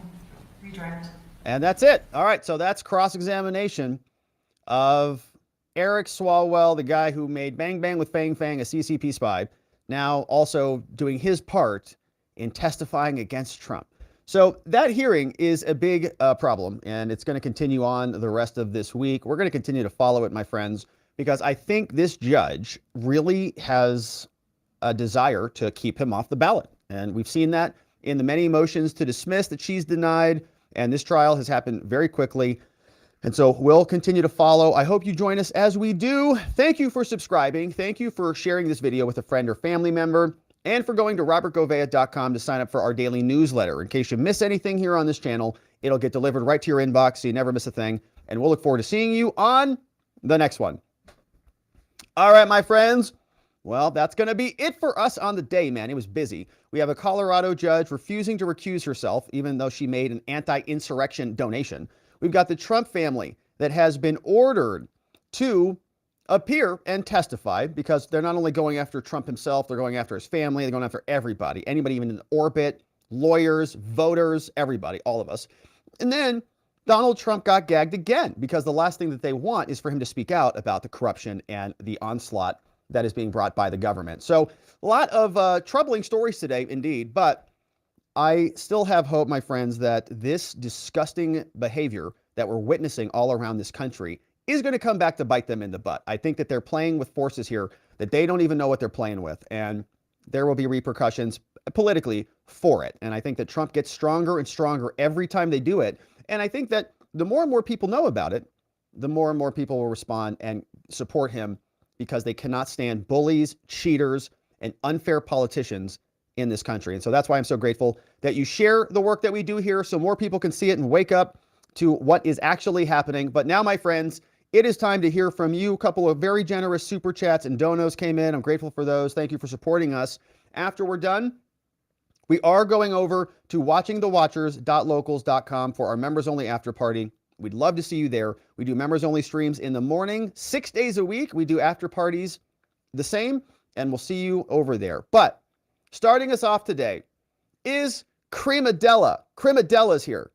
redirect. And that's it. All right, so that's cross-examination of Eric Swalwell, the guy who made Bang Bang with Fang Fang a CCP spy, now also doing his part in testifying against Trump. So that hearing is a big problem, and it's going to continue on the rest of this week. We're going to continue to follow it, my friends, because I think this judge really has a desire to keep him off the ballot. And we've seen that in the many motions to dismiss that she's denied, and this trial has happened very quickly. And so we'll continue to follow. I hope you join us as we do. Thank you for subscribing. Thank you for sharing this video with a friend or family member, and for going to robertgovea.com to sign up for our daily newsletter. In case you miss anything here on this channel, it'll get delivered right to your inbox so you never miss a thing. And we'll look forward to seeing you on the next one. All right, my friends. Well, that's going to be it for us on the day, man. It was busy. We have a Colorado judge refusing to recuse herself, even though she made an anti-insurrection donation. We've got the Trump family that has been ordered to appear and testify, because they're not only going after Trump himself, they're going after his family, they're going after everybody, anybody even in orbit, lawyers, voters, everybody, all of us. And then Donald Trump got gagged again, because the last thing that they want is for him to speak out about the corruption and the onslaught that is being brought by the government. So a lot of troubling stories today, indeed, but I still have hope, my friends, that this disgusting behavior that we're witnessing all around this country is going to come back to bite them in the butt. I think that they're playing with forces here that they don't even know what they're playing with, and there will be repercussions politically for it. And I think that Trump gets stronger and stronger every time they do it. And I think that the more and more people know about it, the more and more people will respond and support him, because they cannot stand bullies, cheaters, and unfair politicians in this country. And so that's why I'm so grateful that you share the work that we do here so more people can see it and wake up to what is actually happening. But now, my friends, it is time to hear from you. A couple of very generous super chats and donos came in. I'm grateful for those. Thank you for supporting us. After we're done, we are going over to watchingthewatchers.locals.com for our members only after party. We'd love to see you there. We do members only streams in the morning, 6 days a week. We do after parties the same, and we'll see you over there. But starting us off today is Cremadella. Cremadela's here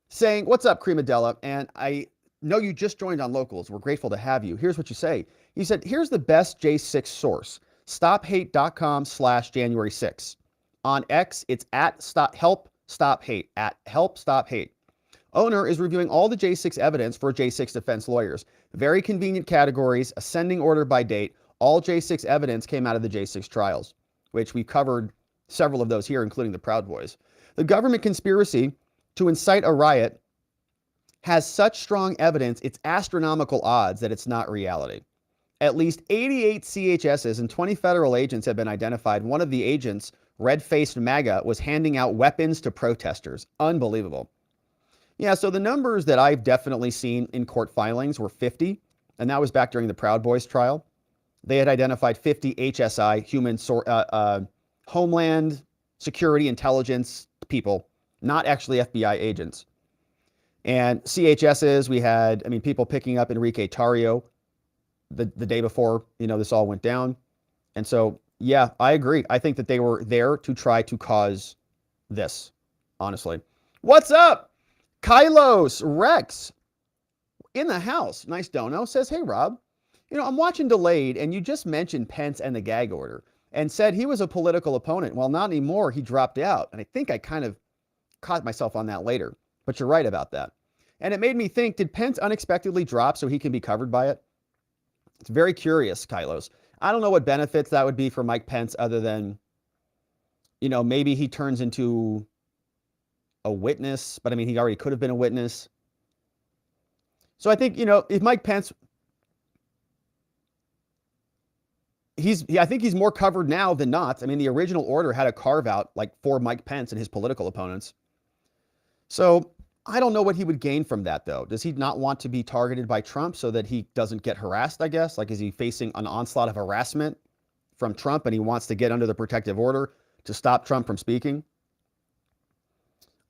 saying, what's up, Cremadella? And I know you just joined on Locals. We're grateful to have you. Here's what you say. You said, here's the best J6 source, stophate.com/January 6. On X, it's at help stop hate, at help stop hate. Owner is reviewing all the J6 evidence for J6 defense lawyers. Very convenient categories, ascending order by date. All J6 evidence came out of the J6 trials, which we covered several of those here, including the Proud Boys. The government conspiracy to incite a riot has such strong evidence, it's astronomical odds that it's not reality. At least 88 CHSs and 20 federal agents have been identified. One of the agents, red-faced MAGA, was handing out weapons to protesters. Unbelievable. Yeah, so the numbers that I've definitely seen in court filings were 50, and that was back during the Proud Boys trial. They had identified 50 HSI, Homeland Security Intelligence people, not actually FBI agents. And CHSs, we had, people picking up Enrique Tarrio the day before, this all went down. And so, yeah, I agree. I think that they were there to try to cause this, honestly. What's up? Kylos Rex in the house. Nice dono. Says, hey, Rob, I'm watching Delayed, and you just mentioned Pence and the gag order and said he was a political opponent. Well, not anymore. He dropped out. And I think I kind of caught myself on that later. But you're right about that. And it made me think, did Pence unexpectedly drop so he can be covered by it? It's very curious, Kylos. I don't know what benefits that would be for Mike Pence other than, maybe he turns into a witness, but he already could have been a witness. So I think, if Mike Pence, I think he's more covered now than not. The original order had a carve out for Mike Pence and his political opponents. So I don't know what he would gain from that, though. Does he not want to be targeted by Trump so that he doesn't get harassed, I guess? Is he facing an onslaught of harassment from Trump and he wants to get under the protective order to stop Trump from speaking?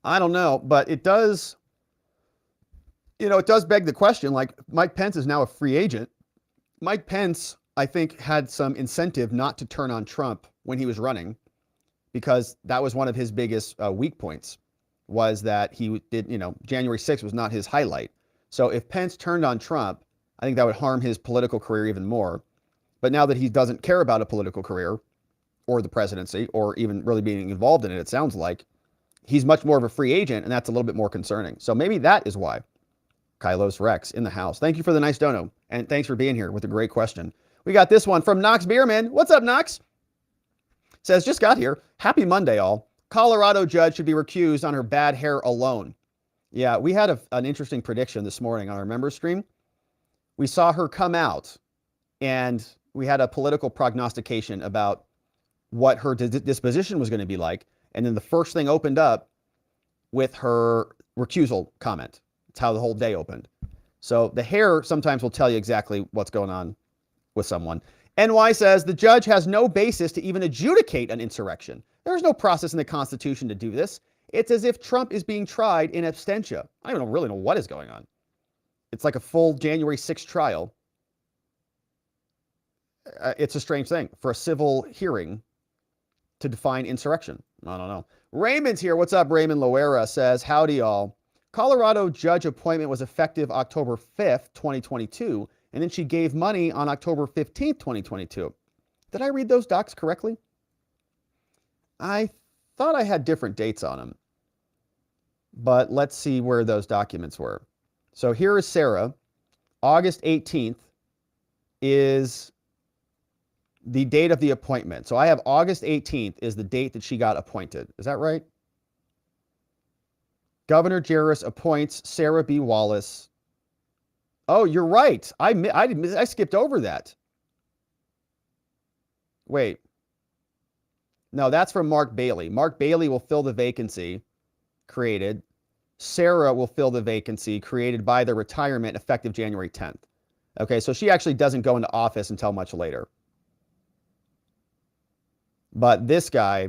I don't know, but it does, it does beg the question, Mike Pence is now a free agent. Mike Pence, I think, had some incentive not to turn on Trump when he was running because that was one of his biggest weak points, was that he did, January 6th was not his highlight. So if Pence turned on Trump, I think that would harm his political career even more. But now that he doesn't care about a political career or the presidency or even really being involved in it, it sounds like, he's much more of a free agent, and that's a little bit more concerning. So maybe that is why. Kylos Rex in the house. Thank you for the nice dono, and thanks for being here with a great question. We got this one from Knox Bierman. What's up, Knox? Says, just got here. Happy Monday, all. Colorado judge should be recused on her bad hair alone. Yeah, we had an interesting prediction this morning on our members stream. We saw her come out, and we had a political prognostication about what her disposition was going to be like. And then the first thing opened up with her recusal comment. It's how the whole day opened. So the hair sometimes will tell you exactly what's going on with someone. NY says the judge has no basis to even adjudicate an insurrection. There is no process in the Constitution to do this. It's as if Trump is being tried in absentia. I don't even really know what is going on. It's like a full January 6th trial. It's a strange thing for a civil hearing to define insurrection. I don't know. Raymond's here. What's up, Raymond Loera says, howdy, y'all. Colorado judge appointment was effective October 5th, 2022, and then she gave money on October 15th, 2022. Did I read those docs correctly? I thought I had different dates on them, but let's see where those documents were. So here is Sarah. August 18th is the date of the appointment. So I have August 18th is the date that she got appointed. Is that right? Governor Jarris appoints Sarah B. Wallace. Oh, you're right. I skipped over that. Wait. No, that's from Mark Bailey. Mark Bailey will fill the vacancy created. Sarah will fill the vacancy created by the retirement effective January 10th. Okay, so she actually doesn't go into office until much later. But this guy,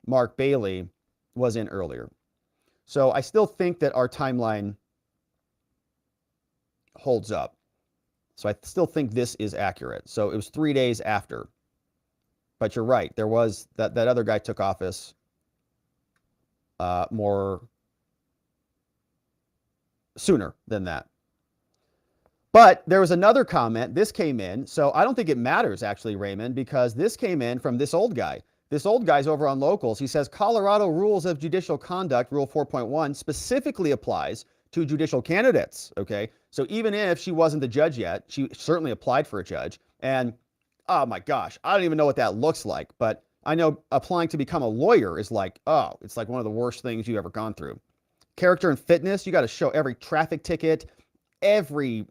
Mark Bailey, was in earlier. So I still think that our timeline holds up. So I still think this is accurate. So it was 3 days after. But you're right. There was that other guy took office more sooner than that. But there was another comment. This came in. So I don't think it matters, actually, Raymond, because this came in from this old guy. This old guy's over on Locals. He says Colorado Rules of Judicial Conduct, Rule 4.1, specifically applies to judicial candidates. Okay. So even if she wasn't the judge yet, she certainly applied for a judge. And oh my gosh, I don't even know what that looks like. But I know applying to become a lawyer is like, oh, it's like one of the worst things you've ever gone through. Character and fitness, you got to show every traffic ticket, everything.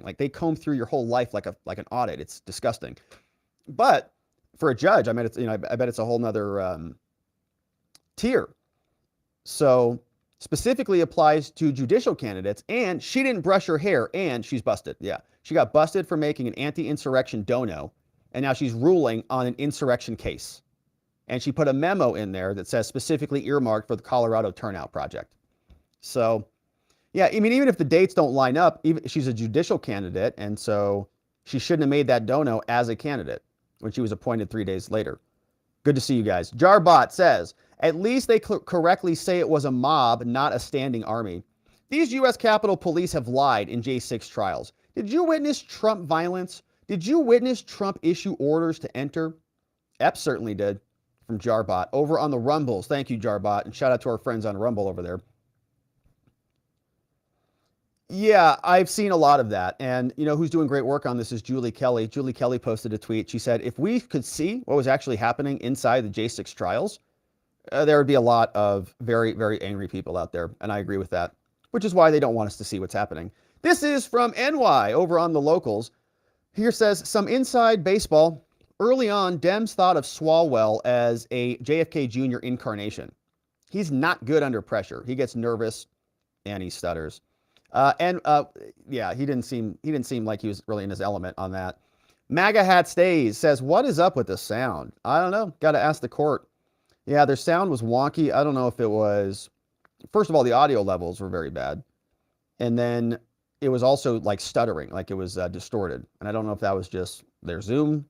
Like they comb through your whole life like an audit. It's disgusting. But for a judge, I bet it's a whole nother tier. So specifically applies to judicial candidates, and she didn't brush her hair, and she's busted. Yeah, she got busted for making an anti-insurrection dono, and now she's ruling on an insurrection case. And she put a memo in there that says specifically earmarked for the Colorado Turnout project. So, yeah, I mean, even if the dates don't line up, even she's a judicial candidate, and so she shouldn't have made that dono as a candidate when she was appointed 3 days later. Good to see you guys. Jarbot says, at least they correctly say it was a mob, not a standing army. These U.S. Capitol Police have lied in J6 trials. Did you witness Trump violence? Did you witness Trump issue orders to enter? Epps certainly did, from Jarbot. Over on the Rumbles. Thank you, Jarbot. And shout out to our friends on Rumble over there. Yeah, I've seen a lot of that. And you know who's doing great work on this is Julie Kelly. Julie Kelly posted a tweet. She said, if we could see what was actually happening inside the J6 trials, there would be a lot of very, very angry people out there. And I agree with that, which is why they don't want us to see what's happening. This is from NY over on the Locals. Here says, some inside baseball. Early on, Dems thought of Swalwell as a JFK Jr. incarnation. He's not good under pressure. He gets nervous and he stutters. Yeah, he didn't seem like he was really in his element on that. MAGA Hat Stays says, what is up with the sound? I don't know. Got to ask the court. Yeah, their sound was wonky. I don't know if it was, first of all, the audio levels were very bad. And then it was also like stuttering, like it was distorted. And I don't know if that was just their Zoom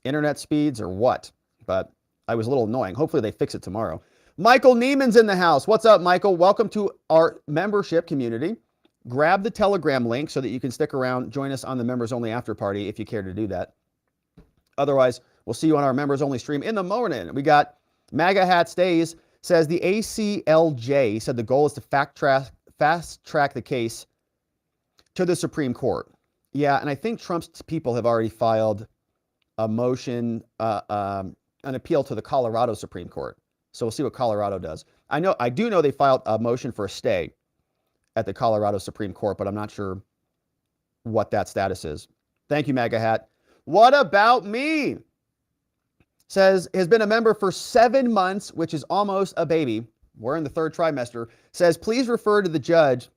internet speeds or what, but I was a little annoying. Hopefully they fix it tomorrow. Michael Neiman's in the house. What's up, Michael? Welcome to our membership community. Grab the Telegram link so that you can stick around, join us on the members only after party if you care to do that. Otherwise, we'll see you on our members only stream in the morning. We got MAGA Hat Stays says the ACLJ said the goal is to fast track the case to the Supreme Court. Yeah, and I think Trump's people have already filed a motion, an appeal to the Colorado Supreme Court. So we'll see what Colorado does. I do know they filed a motion for a stay at the Colorado Supreme Court, but I'm not sure what that status is. Thank you, MAGA Hat. What about me? Says, has been a member for 7 months, which is almost a baby. We're in the 3rd trimester. Says, please refer to the judge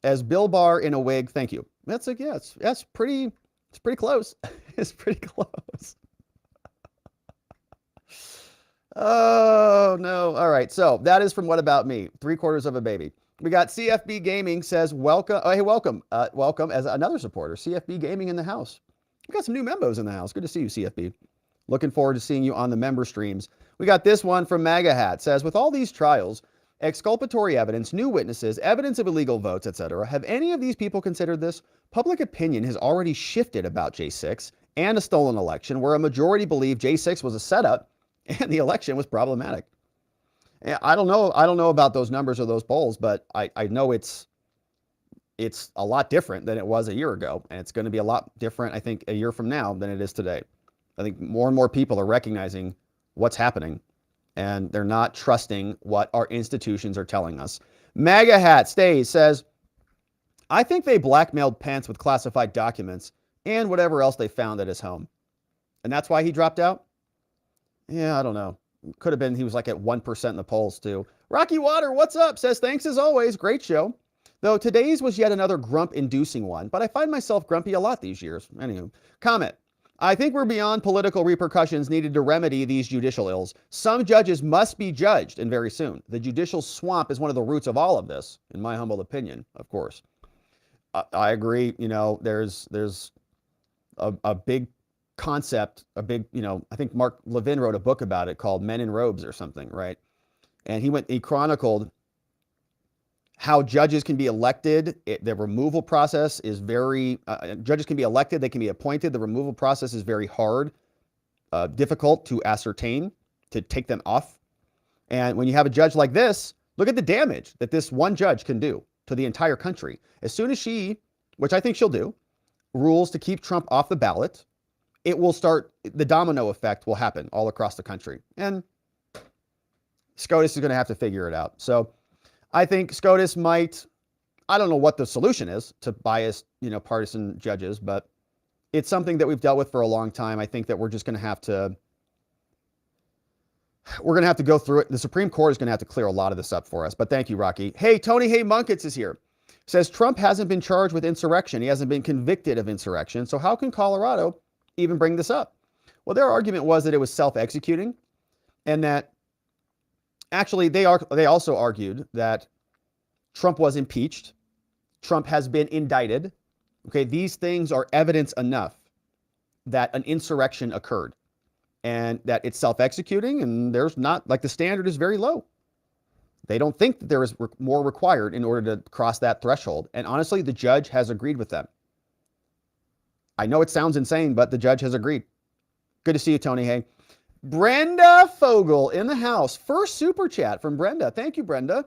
as Bill Barr in a wig. Thank you. That's like, yeah, it's pretty close. It's pretty close. Oh, no. All right. So that is from What About Me? 3/4 of a baby. We got CFB Gaming says, welcome. Oh, hey, welcome. Welcome as another supporter. CFB Gaming in the house. We got some new members in the house. Good to see you, CFB. Looking forward to seeing you on the member streams. We got this one from MAGA Hat. Says, with all these trials, exculpatory evidence, new witnesses, evidence of illegal votes, etc., have any of these people considered this? Public opinion has already shifted about J6 and a stolen election, where a majority believe J6 was a setup and the election was problematic. I don't know about those numbers or those polls, but I know it's a lot different than it was a year ago, and it's going to be a lot different, I think, a year from now than it is today. I think more and more people are recognizing what's happening, and they're not trusting what our institutions are telling us. MAGA Hat Stays says, I think they blackmailed Pence with classified documents and whatever else they found at his home. And that's why he dropped out? Yeah, I don't know. Could have been he was like at 1% in the polls too. Rocky Water, what's up? Says, thanks as always. Great show. Though today's was yet another grump-inducing one, but I find myself grumpy a lot these years. Anywho, comment. I think we're beyond political repercussions needed to remedy these judicial ills. Some judges must be judged, and very soon. The judicial swamp is one of the roots of all of this, in my humble opinion, of course. I agree. You know, there's a big concept, I think Mark Levin wrote a book about it called Men in Robes or something, right? And he chronicled how judges can be elected. The removal process is judges can be elected, they can be appointed. The removal process is very hard, difficult to ascertain, to take them off. And when you have a judge like this, look at the damage that this one judge can do to the entire country. As soon as she, which I think she'll do, rules to keep Trump off the ballot, it will start, the domino effect will happen all across the country. And SCOTUS is going to have to figure it out. So I think SCOTUS might, I don't know what the solution is to biased, partisan judges, but it's something that we've dealt with for a long time. I think that we're just going to have to, go through it. The Supreme Court is going to have to clear a lot of this up for us, but thank you, Rocky. Hey, Tony Hay Munkets is here. Says Trump hasn't been charged with insurrection. He hasn't been convicted of insurrection. So how can Colorado even bring this up? Well, their argument was that it was self-executing, and that actually they also argued that Trump was impeached. Trump has been indicted. Okay, these things are evidence enough that an insurrection occurred and that it's self-executing, and there's not, like, the standard is very low. They don't think that there is more required in order to cross that threshold. And honestly, the judge has agreed with them. I know it sounds insane, but the judge has agreed. Good to see you, Tony Hay. Brenda Fogel in the house. First super chat from Brenda. Thank you, Brenda.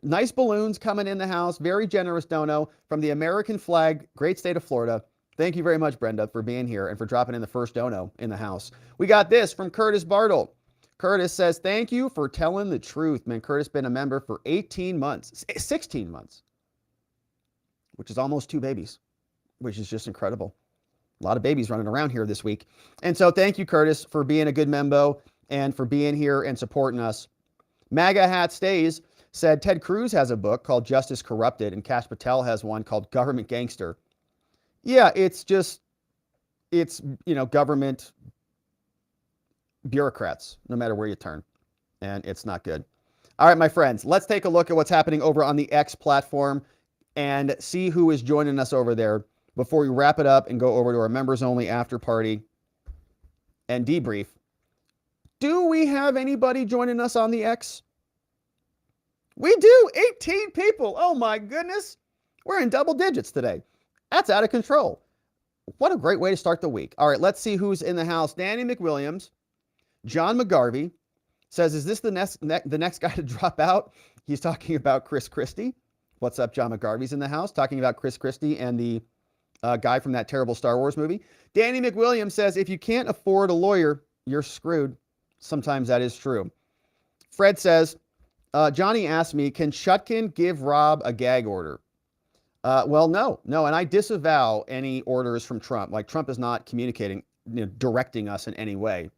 Nice balloons coming in the house. Very generous dono from the American flag, great state of Florida. Thank you very much, Brenda, for being here and for dropping in the first dono in the house. We got this from Curtis Bartle. Curtis says, thank you for telling the truth. Man, Curtis been a member for 16 months, which is almost 2 babies, which is just incredible. A lot of babies running around here this week. And so thank you, Curtis, for being a good membo and for being here and supporting us. MAGA Hat Stays said Ted Cruz has a book called Justice Corrupted, and Kash Patel has one called Government Gangster. Yeah, it's government bureaucrats, no matter where you turn. And it's not good. All right, my friends, let's take a look at what's happening over on the X platform and see who is joining us over there before we wrap it up and go over to our members only after party and debrief. Do we have anybody joining us on the X? We do. 18 people. Oh my goodness. We're in double digits today. That's out of control. What a great way to start the week. All right, let's see who's in the house. Danny McWilliams, John McGarvey says, is this the next guy to drop out? He's talking about Chris Christie. What's up, John McGarvey's in the house, talking about Chris Christie and the guy from that terrible Star Wars movie. Danny McWilliams says, if you can't afford a lawyer, you're screwed. Sometimes that is true. Fred says, Johnny asked me, can Chutkan give Rob a gag order? Well, no, and I disavow any orders from Trump. Like, Trump is not communicating, directing us in any way,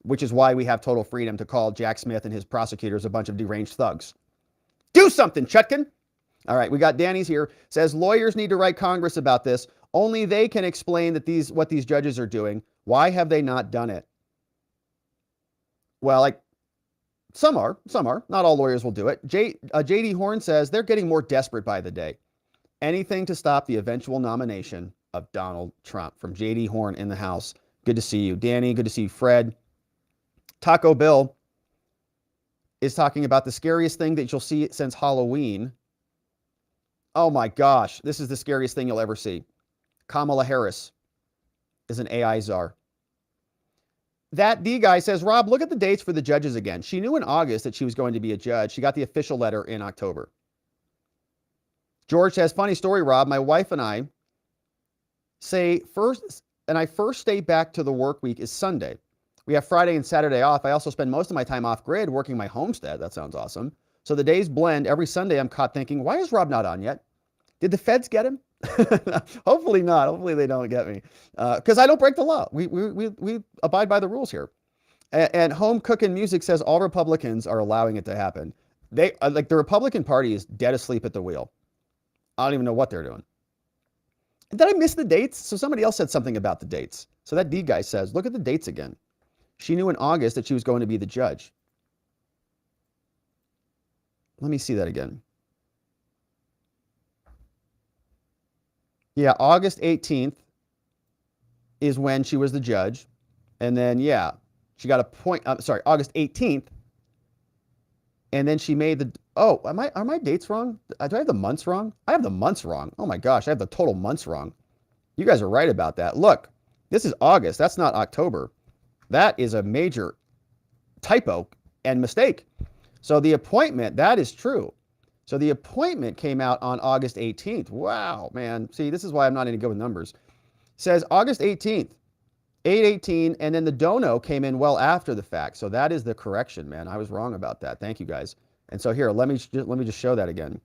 which is why we have total freedom to call Jack Smith and his prosecutors a bunch of deranged thugs. Do something, Chutkan. All right, we got Danny's here. Says lawyers need to write Congress about this. Only they can explain that what these judges are doing. Why have they not done it? Well, some are. Not all lawyers will do it. J.D. Horn says they're getting more desperate by the day. Anything to stop the eventual nomination of Donald Trump. From J.D. Horn in the house. Good to see you, Danny. Good to see you, Fred. Taco Bill is talking about the scariest thing that you'll see since Halloween. Oh my gosh, this is the scariest thing you'll ever see. Kamala Harris is an AI czar. That D guy says, Rob, look at the dates for the judges again. She knew in August that she was going to be a judge. She got the official letter in October. George says, funny story, Rob. My wife and I first stay back to the work week is Sunday. We have Friday and Saturday off. I also spend most of my time off grid working my homestead. That sounds awesome. So the days blend. Every Sunday I'm caught thinking, why is Rob not on yet? Did the feds get him? Hopefully not. Hopefully they don't get me. Because I don't break the law. We abide by the rules here. And Home Cooking Music says all Republicans are allowing it to happen. They like the Republican Party is dead asleep at the wheel. I don't even know what they're doing. Did I miss the dates? So somebody else said something about the dates. So that D guy says, look at the dates again. She knew in August that she was going to be the judge. Let me see that again. Yeah, August 18th is when she was the judge. And then, yeah, she got a point. August 18th. And then she made the, oh, are my dates wrong? Do I have the months wrong? I have the months wrong. Oh my gosh, I have the total months wrong. You guys are right about that. Look, this is August. That's not October. That is a major typo and mistake. So the appointment, that is true. So the appointment came out on August 18th. Wow, man. See, this is why I'm not any good with numbers. It says August 18th, 8/18, and then the dono came in well after the fact. So that is the correction, man. I was wrong about that. Thank you, guys. And so here, let me just show that again.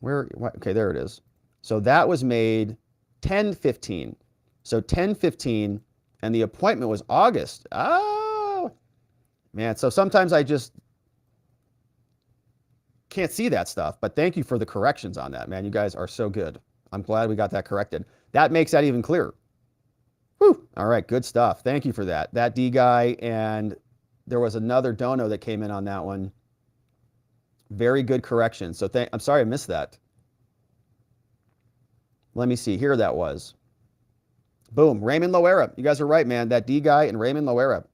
Okay, there it is. So that was made 10/15. So 10/15, and the appointment was August. Oh, man. So sometimes I just can't see that stuff, but thank you for the corrections on that, man. You guys are so good. I'm glad we got that corrected. That makes that even clearer. Whew. All right, good stuff. Thank you for that. That D guy, and there was another dono that came in on that one. Very good correction. So I'm sorry I missed that. Let me see. Here that was. Boom. Raymond Loera. You guys are right, man. That D guy and Raymond Loera.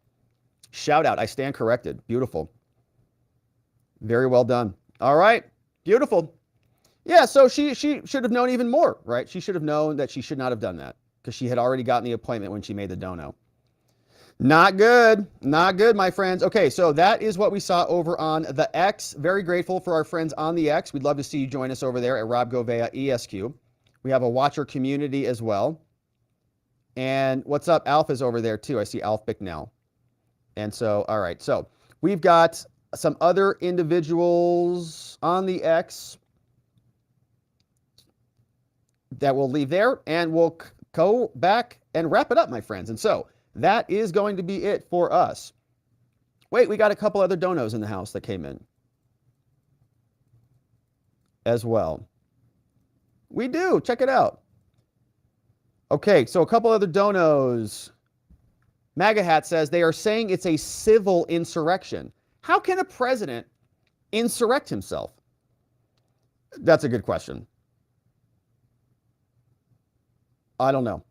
Shout out. I stand corrected. Beautiful. Very well done. All right. Beautiful. Yeah, so she should have known even more, right? She should have known that she should not have done that because she had already gotten the appointment when she made the dono. Not good. Not good, my friends. Okay, so that is what we saw over on the X. Very grateful for our friends on the X. We'd love to see you join us over there at Rob Govea ESQ. We have a watcher community as well. And what's up? Alf is over there too. I see Alf Bicknell. And so, all right. So we've got some other individuals on the X that we'll leave there, and we'll go back and wrap it up, my friends. And so that is going to be it for us. Wait, we got a couple other donos in the house that came in as well. We do. Check it out. Okay, so a couple other donos. MAGA Hat says they are saying it's a civil insurrection. How can a president insurrect himself? That's a good question. I don't know.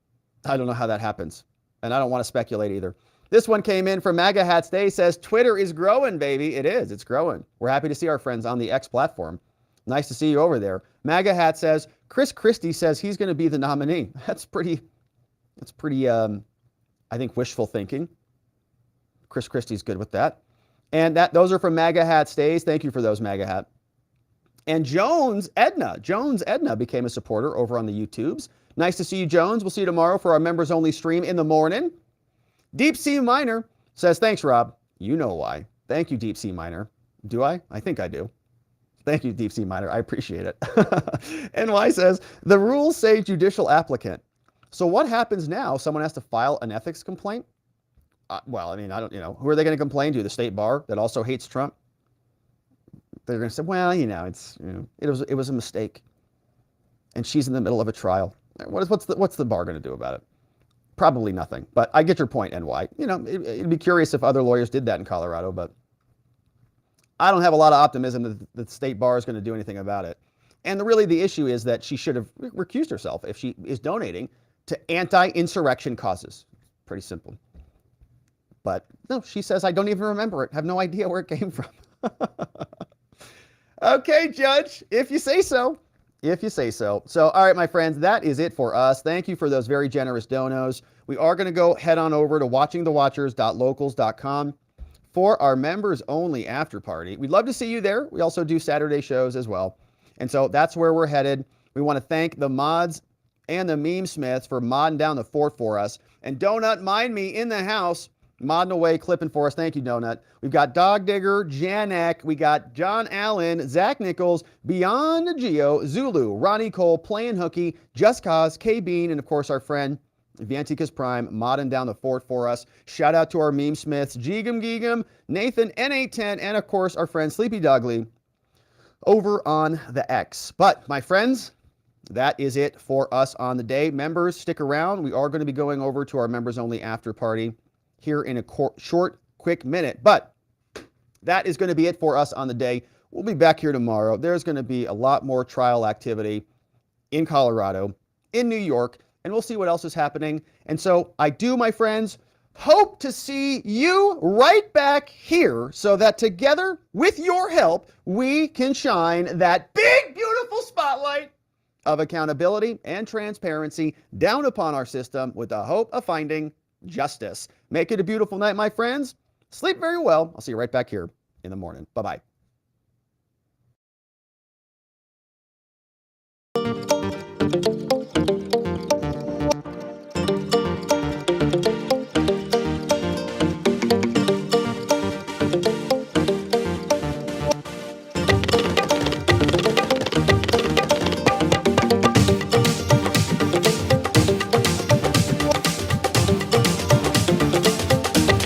I don't know how that happens. And I don't want to speculate either. This one came in from MAGA Hats Day, says Twitter is growing, baby. It is. It's growing. We're happy to see our friends on the X platform. Nice to see you over there. MAGA Hat says Chris Christie says he's going to be the nominee. That's pretty, I think, wishful thinking. Chris Christie's good with that. And those are from MAGA Hat Stays. Thank you for those, MAGA Hat. And Jones Edna became a supporter over on the YouTubes. Nice to see you, Jones. We'll see you tomorrow for our members-only stream in the morning. Deep Sea Miner says, thanks, Rob. You know why. Thank you, Deep Sea Miner. Do I? I think I do. Thank you, Deep Sea Miner. I appreciate it. NY says, the rules say judicial applicant. So what happens now? Someone has to file an ethics complaint? Well, I mean, I don't, who are they going to complain to? The state bar that also hates Trump? They're going to say, well, it was a mistake. And she's in the middle of a trial. What's the bar going to do about it? Probably nothing. But I get your point, NY. It'd be curious if other lawyers did that in Colorado, but I don't have a lot of optimism that the state bar is going to do anything about it. And really the issue is that she should have recused herself if she is donating to anti-insurrection causes. Pretty simple. But no, she says, I don't even remember it. Have no idea where it came from. Okay, Judge, if you say so. If you say so. So, all right, my friends, that is it for us. Thank you for those very generous donos. We are going to go head on over to watchingthewatchers.locals.com for our members only after party. We'd love to see you there. We also do Saturday shows as well. And so that's where we're headed. We want to thank the mods and the meme smiths for modding down the fort for us. And Donut Mind Me in the house, modding away, clipping for us. Thank you, Donut. We've got Dog Digger, Janek, we got John Allen, Zach Nichols, Beyond Geo, Zulu, Ronnie Cole, Playing Hooky, Just Cause, K Bean, and of course our friend Vantika's Prime, modding down the fort for us. Shout out to our meme smiths, Geegum Geegum, Nathan, N810, and of course our friend Sleepy Dogley over on the X. But my friends, that is it for us on the day. Members, stick around. We are going to be going over to our members only after party here in a short, quick minute. But that is going to be it for us on the day. We'll be back here tomorrow. There's going to be a lot more trial activity in Colorado, in New York, and we'll see what else is happening. And so I do, my friends, hope to see you right back here so that together, with your help, we can shine that big, beautiful spotlight of accountability and transparency down upon our system with the hope of finding justice. Make it a beautiful night, my friends. Sleep very well. I'll see you right back here in the morning. Bye-bye.